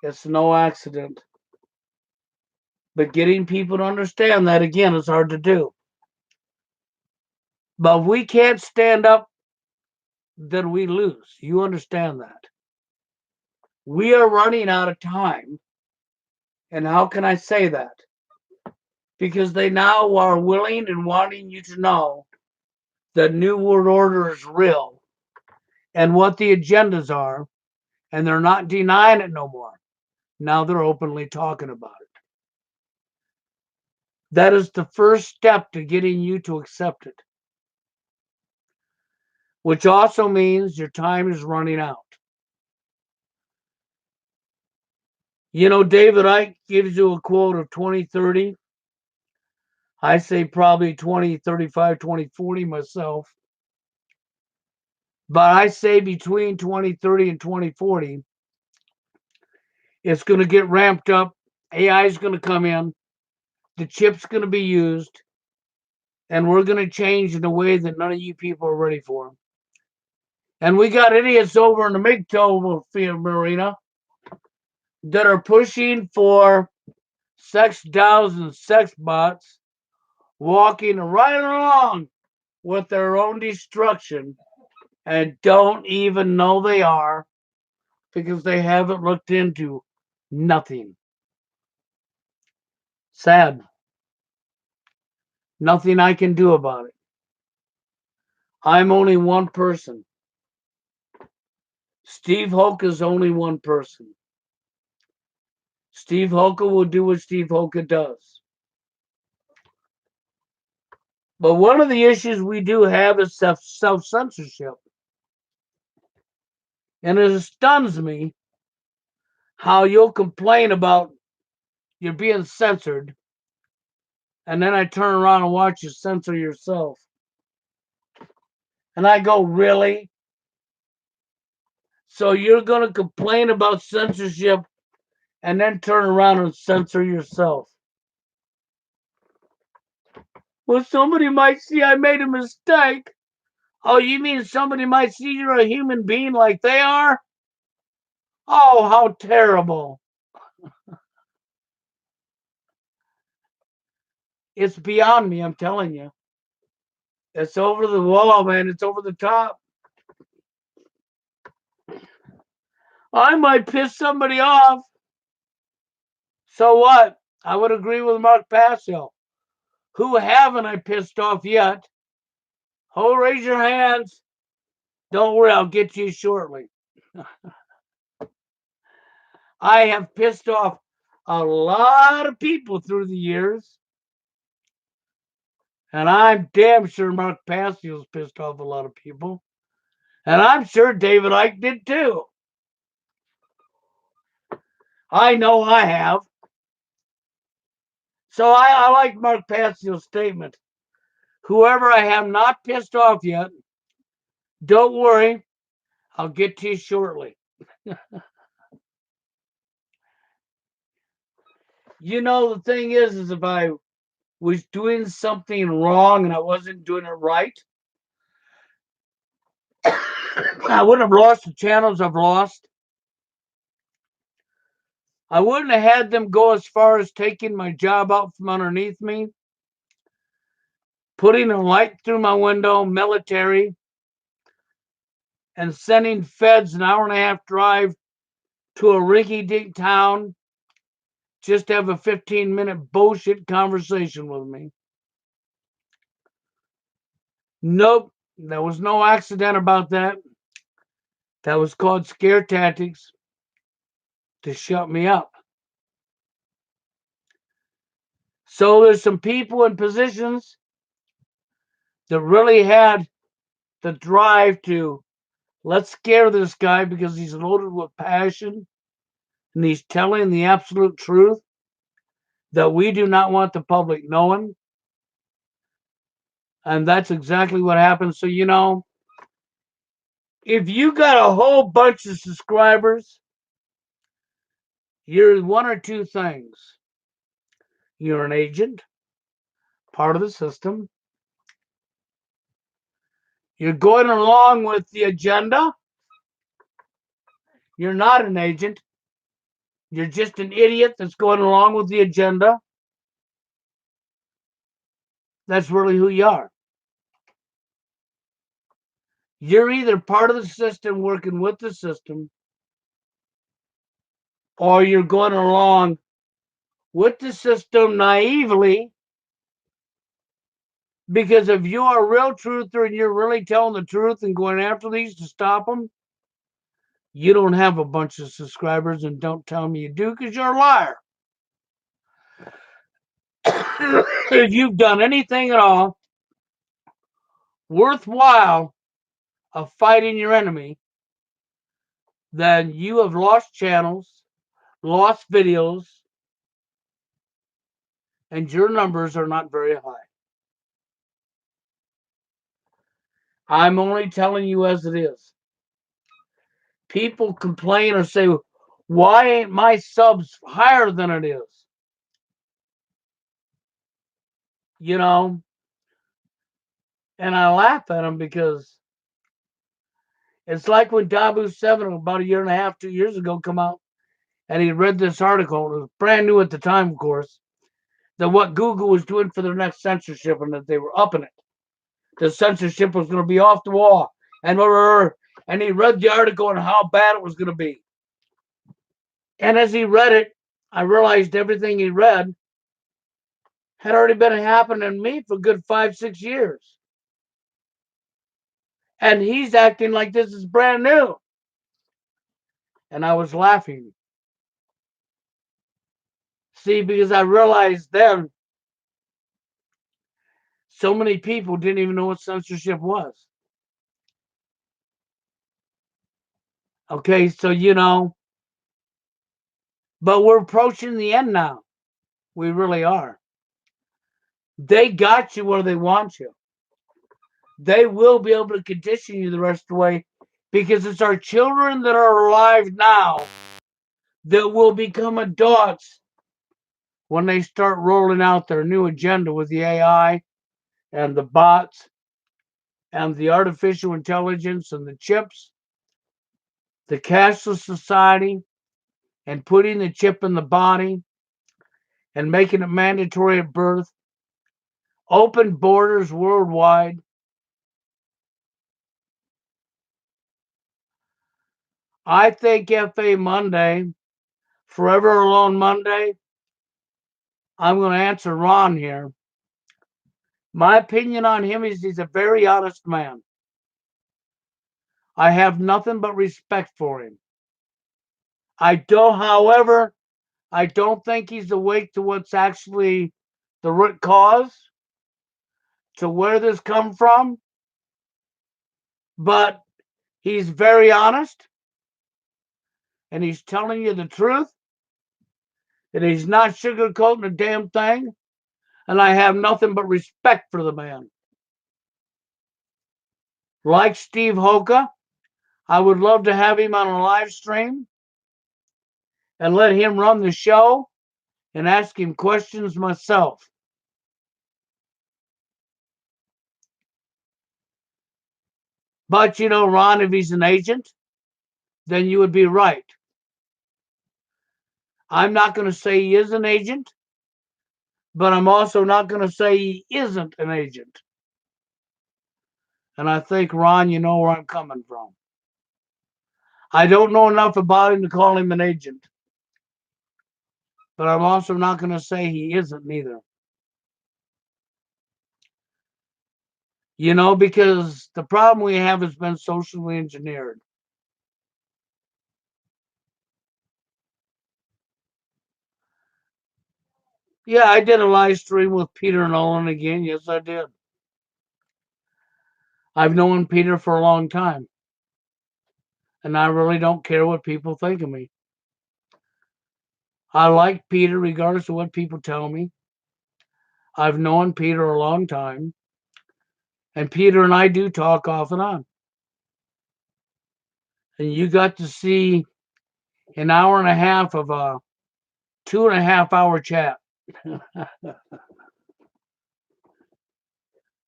It's no accident. But getting people to understand that, again, is hard to do. But we can't stand up, then we lose. You understand that. We are running out of time. And how can I say that? Because they now are willing and wanting you to know that New World Order is real and what the agendas are, and they're not denying it no more. Now they're openly talking about it. That is the first step to getting you to accept it. Which also means your time is running out. You know, David Icke gives you a quote of 2030. I say probably 2035, 2040 myself. But I say between 2030 and 2040, it's going to get ramped up. AI is going to come in. The chip's going to be used. And we're going to change in a way that none of you people are ready for. And we got idiots over in the MGTOW arena that are pushing for sex dolls and sex bots, walking right along with their own destruction and don't even know they are because they haven't looked into nothing. Sad. Nothing I can do about it. I'm only one person Steve Hoka is only one person. Steve Hoka will do what Steve Hoka does. But one of the issues we do have is self-censorship. And it stuns me how you'll complain about you're being censored, and then I turn around and watch you censor yourself. And I go, really? So you're going to complain about censorship and then turn around and censor yourself? Well, somebody might see I made a mistake. Oh, you mean somebody might see you're a human being like they are? Oh, how terrible. It's beyond me, I'm telling you. It's over the wall, man. It's over the top. I might piss somebody off. So what? I would agree with Mark Passio. Who haven't I pissed off yet? Oh, raise your hands. Don't worry, I'll get to you shortly. I have pissed off a lot of people through the years. And I'm damn sure Mark Passio's pissed off a lot of people. And I'm sure David Icke did too. I know I have. So I like Mark Passio's statement. Whoever I have not pissed off yet, don't worry, I'll get to you shortly. You know, the thing is if I was doing something wrong and I wasn't doing it right, I wouldn't have lost the channels I've lost. I wouldn't have had them go as far as taking my job out from underneath me, putting a light through my window, military, and sending feds an hour and a half drive to a rinky-dink town just to have a 15-minute bullshit conversation with me. Nope, there was no accident about that. That was called scare tactics to shut me up. So there's some people in positions that really had the drive to let's scare this guy because he's loaded with passion and he's telling the absolute truth that we do not want the public knowing. And that's exactly what happened. So, you know, if you got a whole bunch of subscribers, you're one or two things. You're an agent, part of the system. You're going along with the agenda. You're not an agent. You're just an idiot that's going along with the agenda. That's really who you are. You're either part of the system working with the system, or you're going along with the system naively. Because if you're a real truther and you're really telling the truth and going after these to stop them, you don't have a bunch of subscribers, and don't tell me you do because you're a liar. If you've done anything at all worthwhile of fighting your enemy, then you have lost channels, lost videos, and your numbers are not very high. I'm only telling you as it is. People complain or say, why ain't my subs higher than it is? You know, and I laugh at them because it's like when Dabu 7 about a year and a half, 2 years ago come out and he read this article. It was brand new at the time, of course, that what Google was doing for their next censorship and that they were upping it. The censorship was going to be off the wall. And he read the article and how bad it was going to be. And as he read it, I realized everything he read had already been happening to me for a good 5-6 years. And he's acting like this is brand new. And I was laughing. See, because I realized then so many people didn't even know what censorship was. Okay, so but we're approaching the end now. We really are. They got you where they want you. They will be able to condition you the rest of the way because it's our children that are alive now that will become adults when they start rolling out their new agenda with the AI and the bots and the artificial intelligence and the chips, the cashless society, and putting the chip in the body and making it mandatory at birth, open borders worldwide. I think FA Monday, Forever Alone Monday, I'm going to answer Ron here. My opinion on him is he's a very honest man. I have nothing but respect for him. However, I don't think he's awake to what's actually the root cause, to where this come from. But he's very honest, and he's telling you the truth, and he's not sugarcoating a damn thing. And I have nothing but respect for the man. Like Steve Hoka, I would love to have him on a live stream and let him run the show and ask him questions myself. But Ron, if he's an agent, then you would be right. I'm not going to say he is an agent, but I'm also not going to say he isn't an agent. And I think, Ron, you know where I'm coming from. I don't know enough about him to call him an agent, but I'm also not going to say he isn't neither. Because the problem we have has been socially engineered. Yeah, I did a live stream with Peter Nolan again. Yes, I did. I've known Peter for a long time, and I really don't care what people think of me. I like Peter regardless of what people tell me. I've known Peter a long time, and Peter and I do talk off and on. And you got to see an hour and a half of a 2.5 hour chat.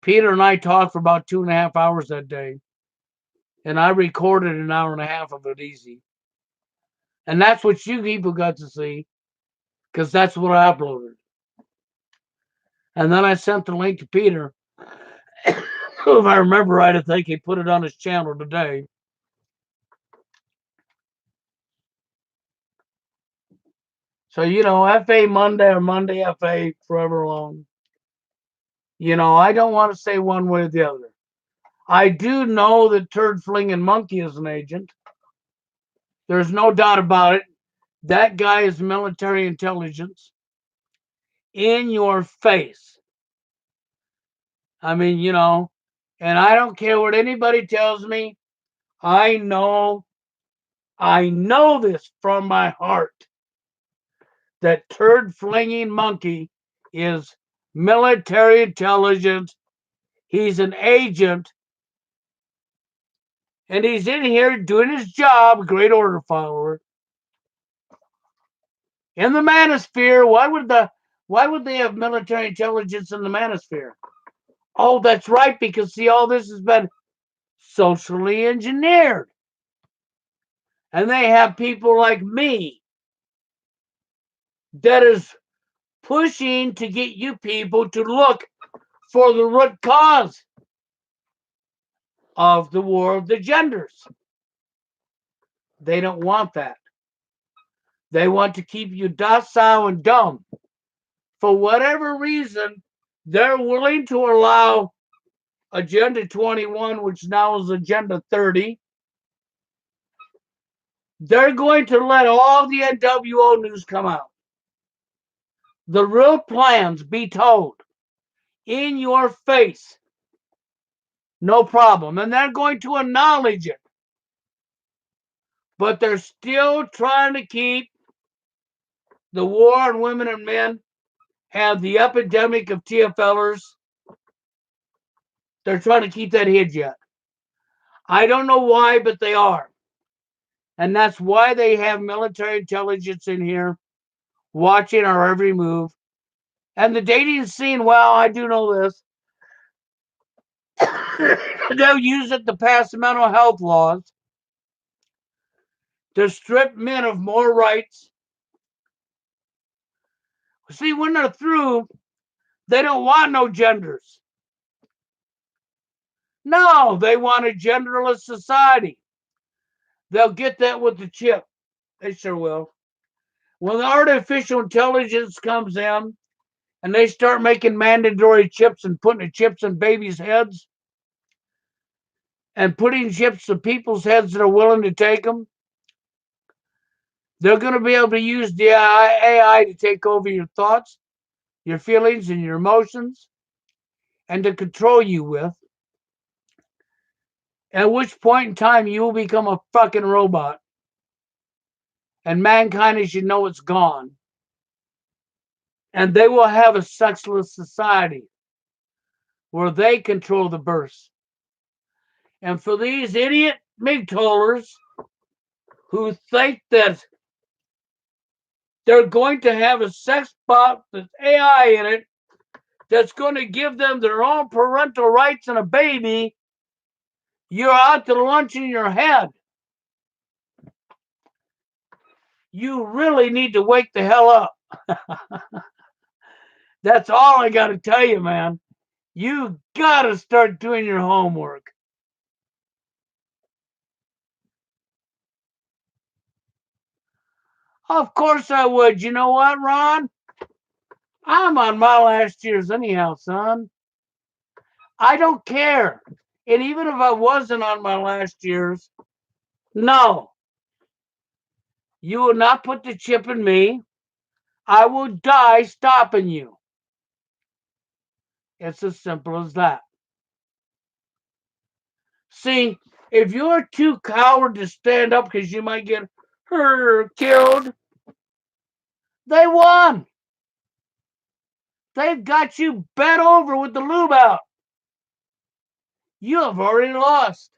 Peter and I talked for about 2.5 hours that day, and I recorded an hour and a half of it easy. And that's what you people got to see, because that's what I uploaded. And then I sent the link to Peter. If I remember right, I think he put it on his channel today. So, FA Monday or Monday FA Forever Alone. I don't want to say one way or the other. I do know that Turd Flinging Monkey is an agent. There's no doubt about it. That guy is military intelligence in your face. I mean, and I don't care what anybody tells me. I know this from my heart that Turd Flinging Monkey is military intelligence. He's an agent, and he's in here doing his job, great order follower. In the manosphere, why would they have military intelligence in the manosphere? Oh, that's right, because see, all this has been socially engineered. And they have people like me that is pushing to get you people to look for the root cause of the war of the genders. They don't want that. They want to keep you docile and dumb. For whatever reason, they're willing to allow Agenda 21, which now is Agenda 30, They're going to let all the NWO news come out. The real plans be told in your face. No problem. And they're going to acknowledge it. But they're still trying to keep the war on women and men, have the epidemic of TFLers. They're trying to keep that hid yet. I don't know why, but they are. And that's why they have military intelligence in here watching our every move. And the dating scene, well, I do know this. They'll use it to pass mental health laws to strip men of more rights. See, when they're through, they don't want no genders. No, they want a genderless society. They'll get that with the chip. They sure will. When the artificial intelligence comes in and they start making mandatory chips and putting the chips in babies' heads and putting chips in people's heads that are willing to take them, they're going to be able to use the AI to take over your thoughts, your feelings, and your emotions, and to control you with. At which point in time you will become a fucking robot. And mankind should know it's gone. And they will have a sexless society where they control the births. And for these idiot MGTOWers who think that they're going to have a sex bot with AI in it that's going to give them their own parental rights and a baby, you're out to lunch in your head. You really need to wake the hell up. That's all I got to tell you, man. You got to start doing your homework. Of course I would. You know what, Ron? I'm on my last years anyhow, son. I don't care. And even if I wasn't on my last years, no. You will not put the chip in me. I will die stopping you. It's as simple as that. See, if you're too coward to stand up because you might get hurt or killed, they won. They've got you bent over with the lube out. You have already lost.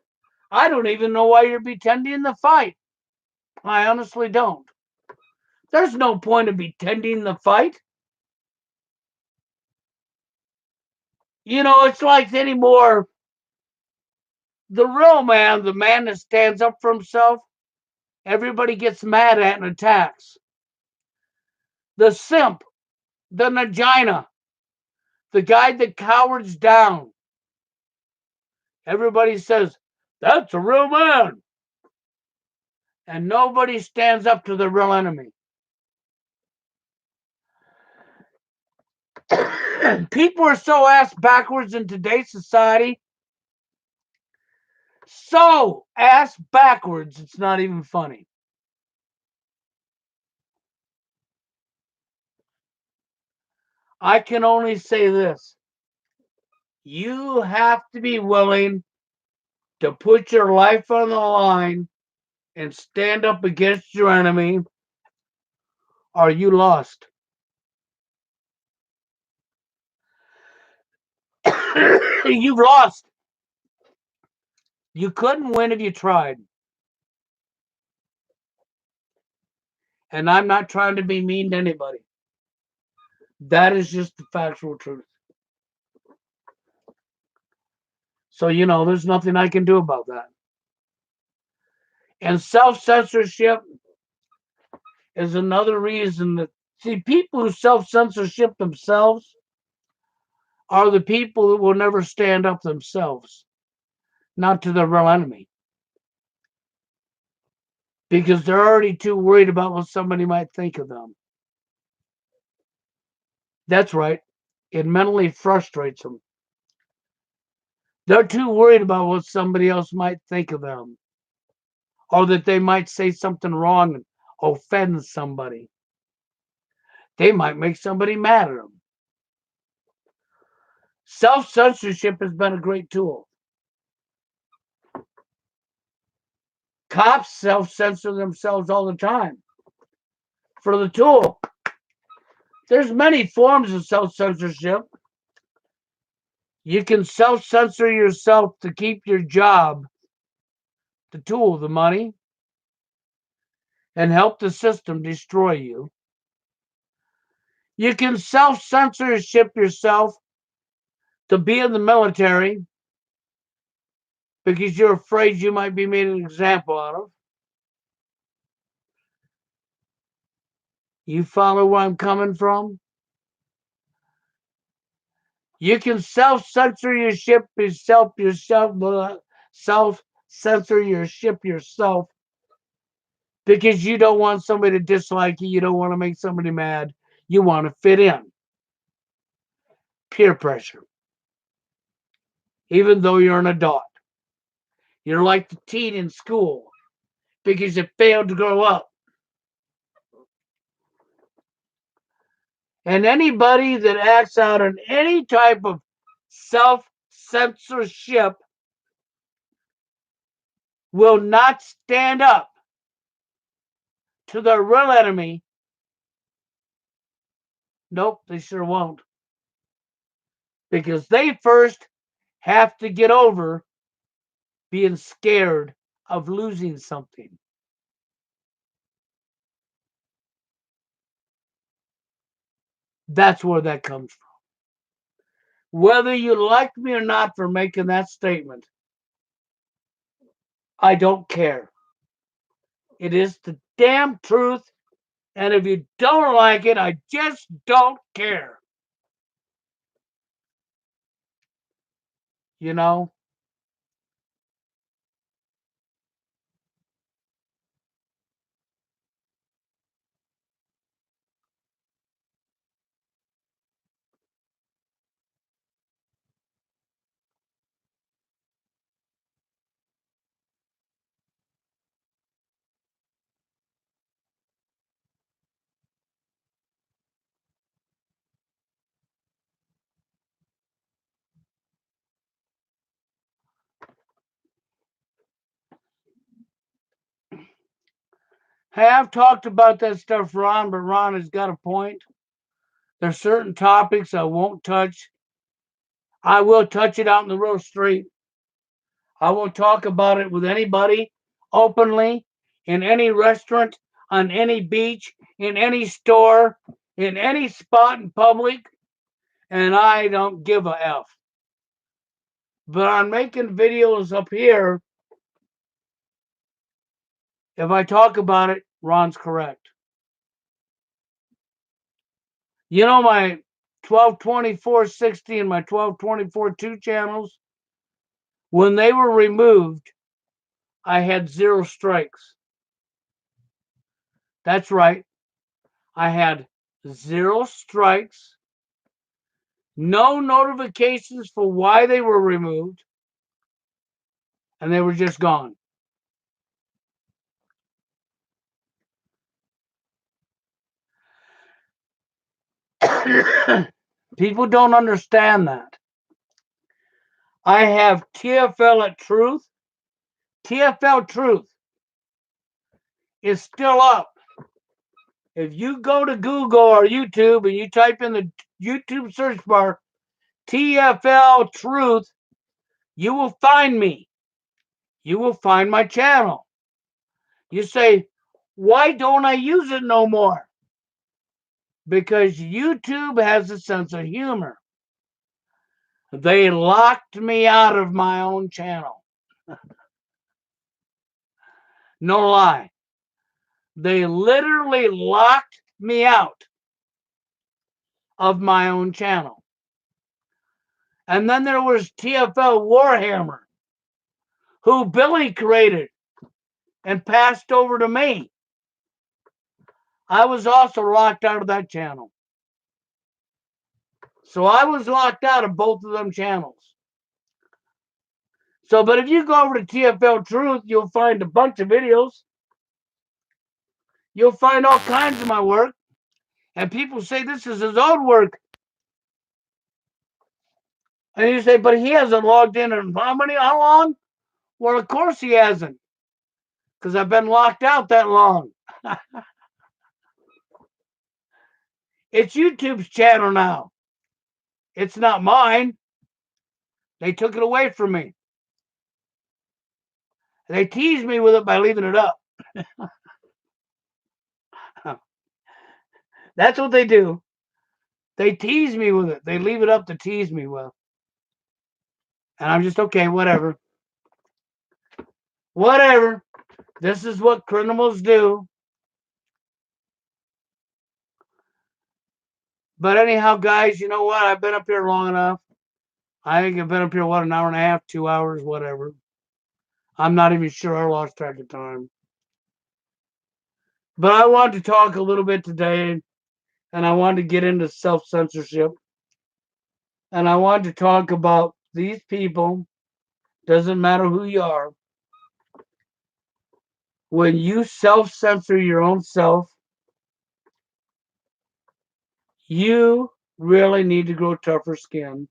I don't even know why you're pretending the fight. I honestly don't. There's no point in pretending the fight. You know, it's like anymore. The real man, the man that stands up for himself, everybody gets mad at and attacks. The simp, the vagina, the guy that cowards down. Everybody says, that's a real man. And nobody stands up to the real enemy. People are so ass backwards in today's society. So ass backwards, it's not even funny. I can only say this. You have to be willing to put your life on the line and stand up against your enemy, or you lost. You've lost. You couldn't win if you tried. And I'm not trying to be mean to anybody. That is just the factual truth. So, you know, there's nothing I can do about that. And self-censorship is another reason that, see, people who self-censorship themselves are the people that will never stand up themselves, not to the real enemy. Because they're already too worried about what somebody might think of them. That's right. It mentally frustrates them. They're too worried about what somebody else might think of them. or that they might say something wrong and offend somebody. They might make somebody mad at them. Self-censorship has been a great tool. Cops self-censor themselves all the time for the tool. There's many forms of self-censorship. You can self-censor yourself to keep your job, the tool, the money, and help the system destroy you. You can self-censorship yourself to be in the military because you're afraid you might be made an example out of. You follow where I'm coming from? You can self-censor yourself, self-censor yourself because you don't want somebody to dislike you. You don't want to make somebody mad. You want to fit in. Peer pressure. Even though you're an adult. You're like the teen in school because you failed to grow up. And anybody that acts out in any type of self-censorship will not stand up to their real enemy. Nope, they sure won't. Because they first have to get over being scared of losing something. That's where that comes from. Whether you like me or not for making that statement, I don't care. It is the damn truth. And if you don't like it, I just don't care. You know? Hey, I've talked about that stuff, Ron, but Ron has got a point. There's certain topics I won't touch. I will touch it out in the real street. I will talk about it with anybody openly, in any restaurant, on any beach, in any store, in any spot in public, and I don't give a F. But on making videos up here, if I talk about it, Ron's correct. You know, my 122460 and my 1224.2 channels, when they were removed, I had 0 strikes. That's right. I had 0 strikes, no notifications for why they were removed, and they were just gone. People don't understand that. I have TFL at Truth. TFL Truth is still up. If you go to Google or YouTube and you type in the YouTube search bar TFL Truth, you will find me. You will find my channel. You say, why don't I use it no more? Because YouTube has a sense of humor. They locked me out of my own channel. No lie. They literally locked me out of my own channel. And then there was TFL Warhammer, who Billy created and passed over to me. I was also locked out of that channel. So I was locked out of both of them channels. So, but if you go over to TFL Truth, you'll find a bunch of videos. You'll find all kinds of my work. And people say this is his own work. And you say, but he hasn't logged in how long? Well, of course he hasn't. Because I've been locked out that long. It's YouTube's channel now. It's not mine. They took it away from me. They teased me with it by leaving it up. That's what they do. They tease me with it. They leave it up to tease me with. And I'm just, okay, whatever. Whatever. This is what criminals do. But anyhow, guys, you know what? I've been up here long enough. I think I've been up here, what, an hour and a half, 2 hours, whatever. I'm not even sure. I lost track of time. But I wanted to talk a little bit today, and I wanted to get into self-censorship. And I wanted to talk about these people, doesn't matter who you are, when you self-censor your own self, you really need to grow tougher skin,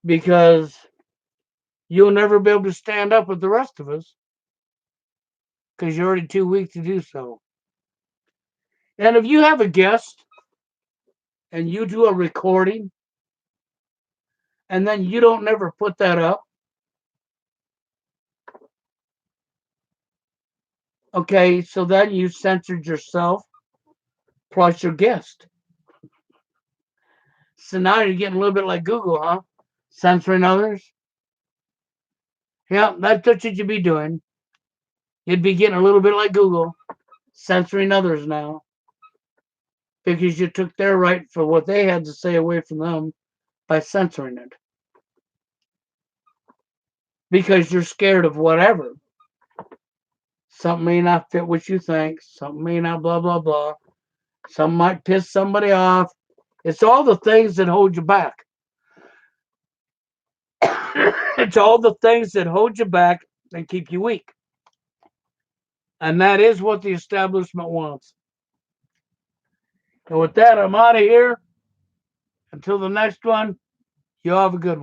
because you'll never be able to stand up with the rest of us because you're already too weak to do so. And if you have a guest and you do a recording and then you don't never put that up, okay, so then you censored yourself plus your guest. So now you're getting a little bit like Google, huh? Censoring others. Yeah, that's what you'd be doing. You'd be getting a little bit like Google, censoring others now, because you took their right for what they had to say away from them by censoring it. Because you're scared of whatever. Something may not fit what you think. Something may not blah, blah, blah. Some might piss somebody off. It's all the things that hold you back. It's all the things that hold you back and keep you weak. And that is what the establishment wants. And with that, I'm out of here. Until the next one, you have a good one.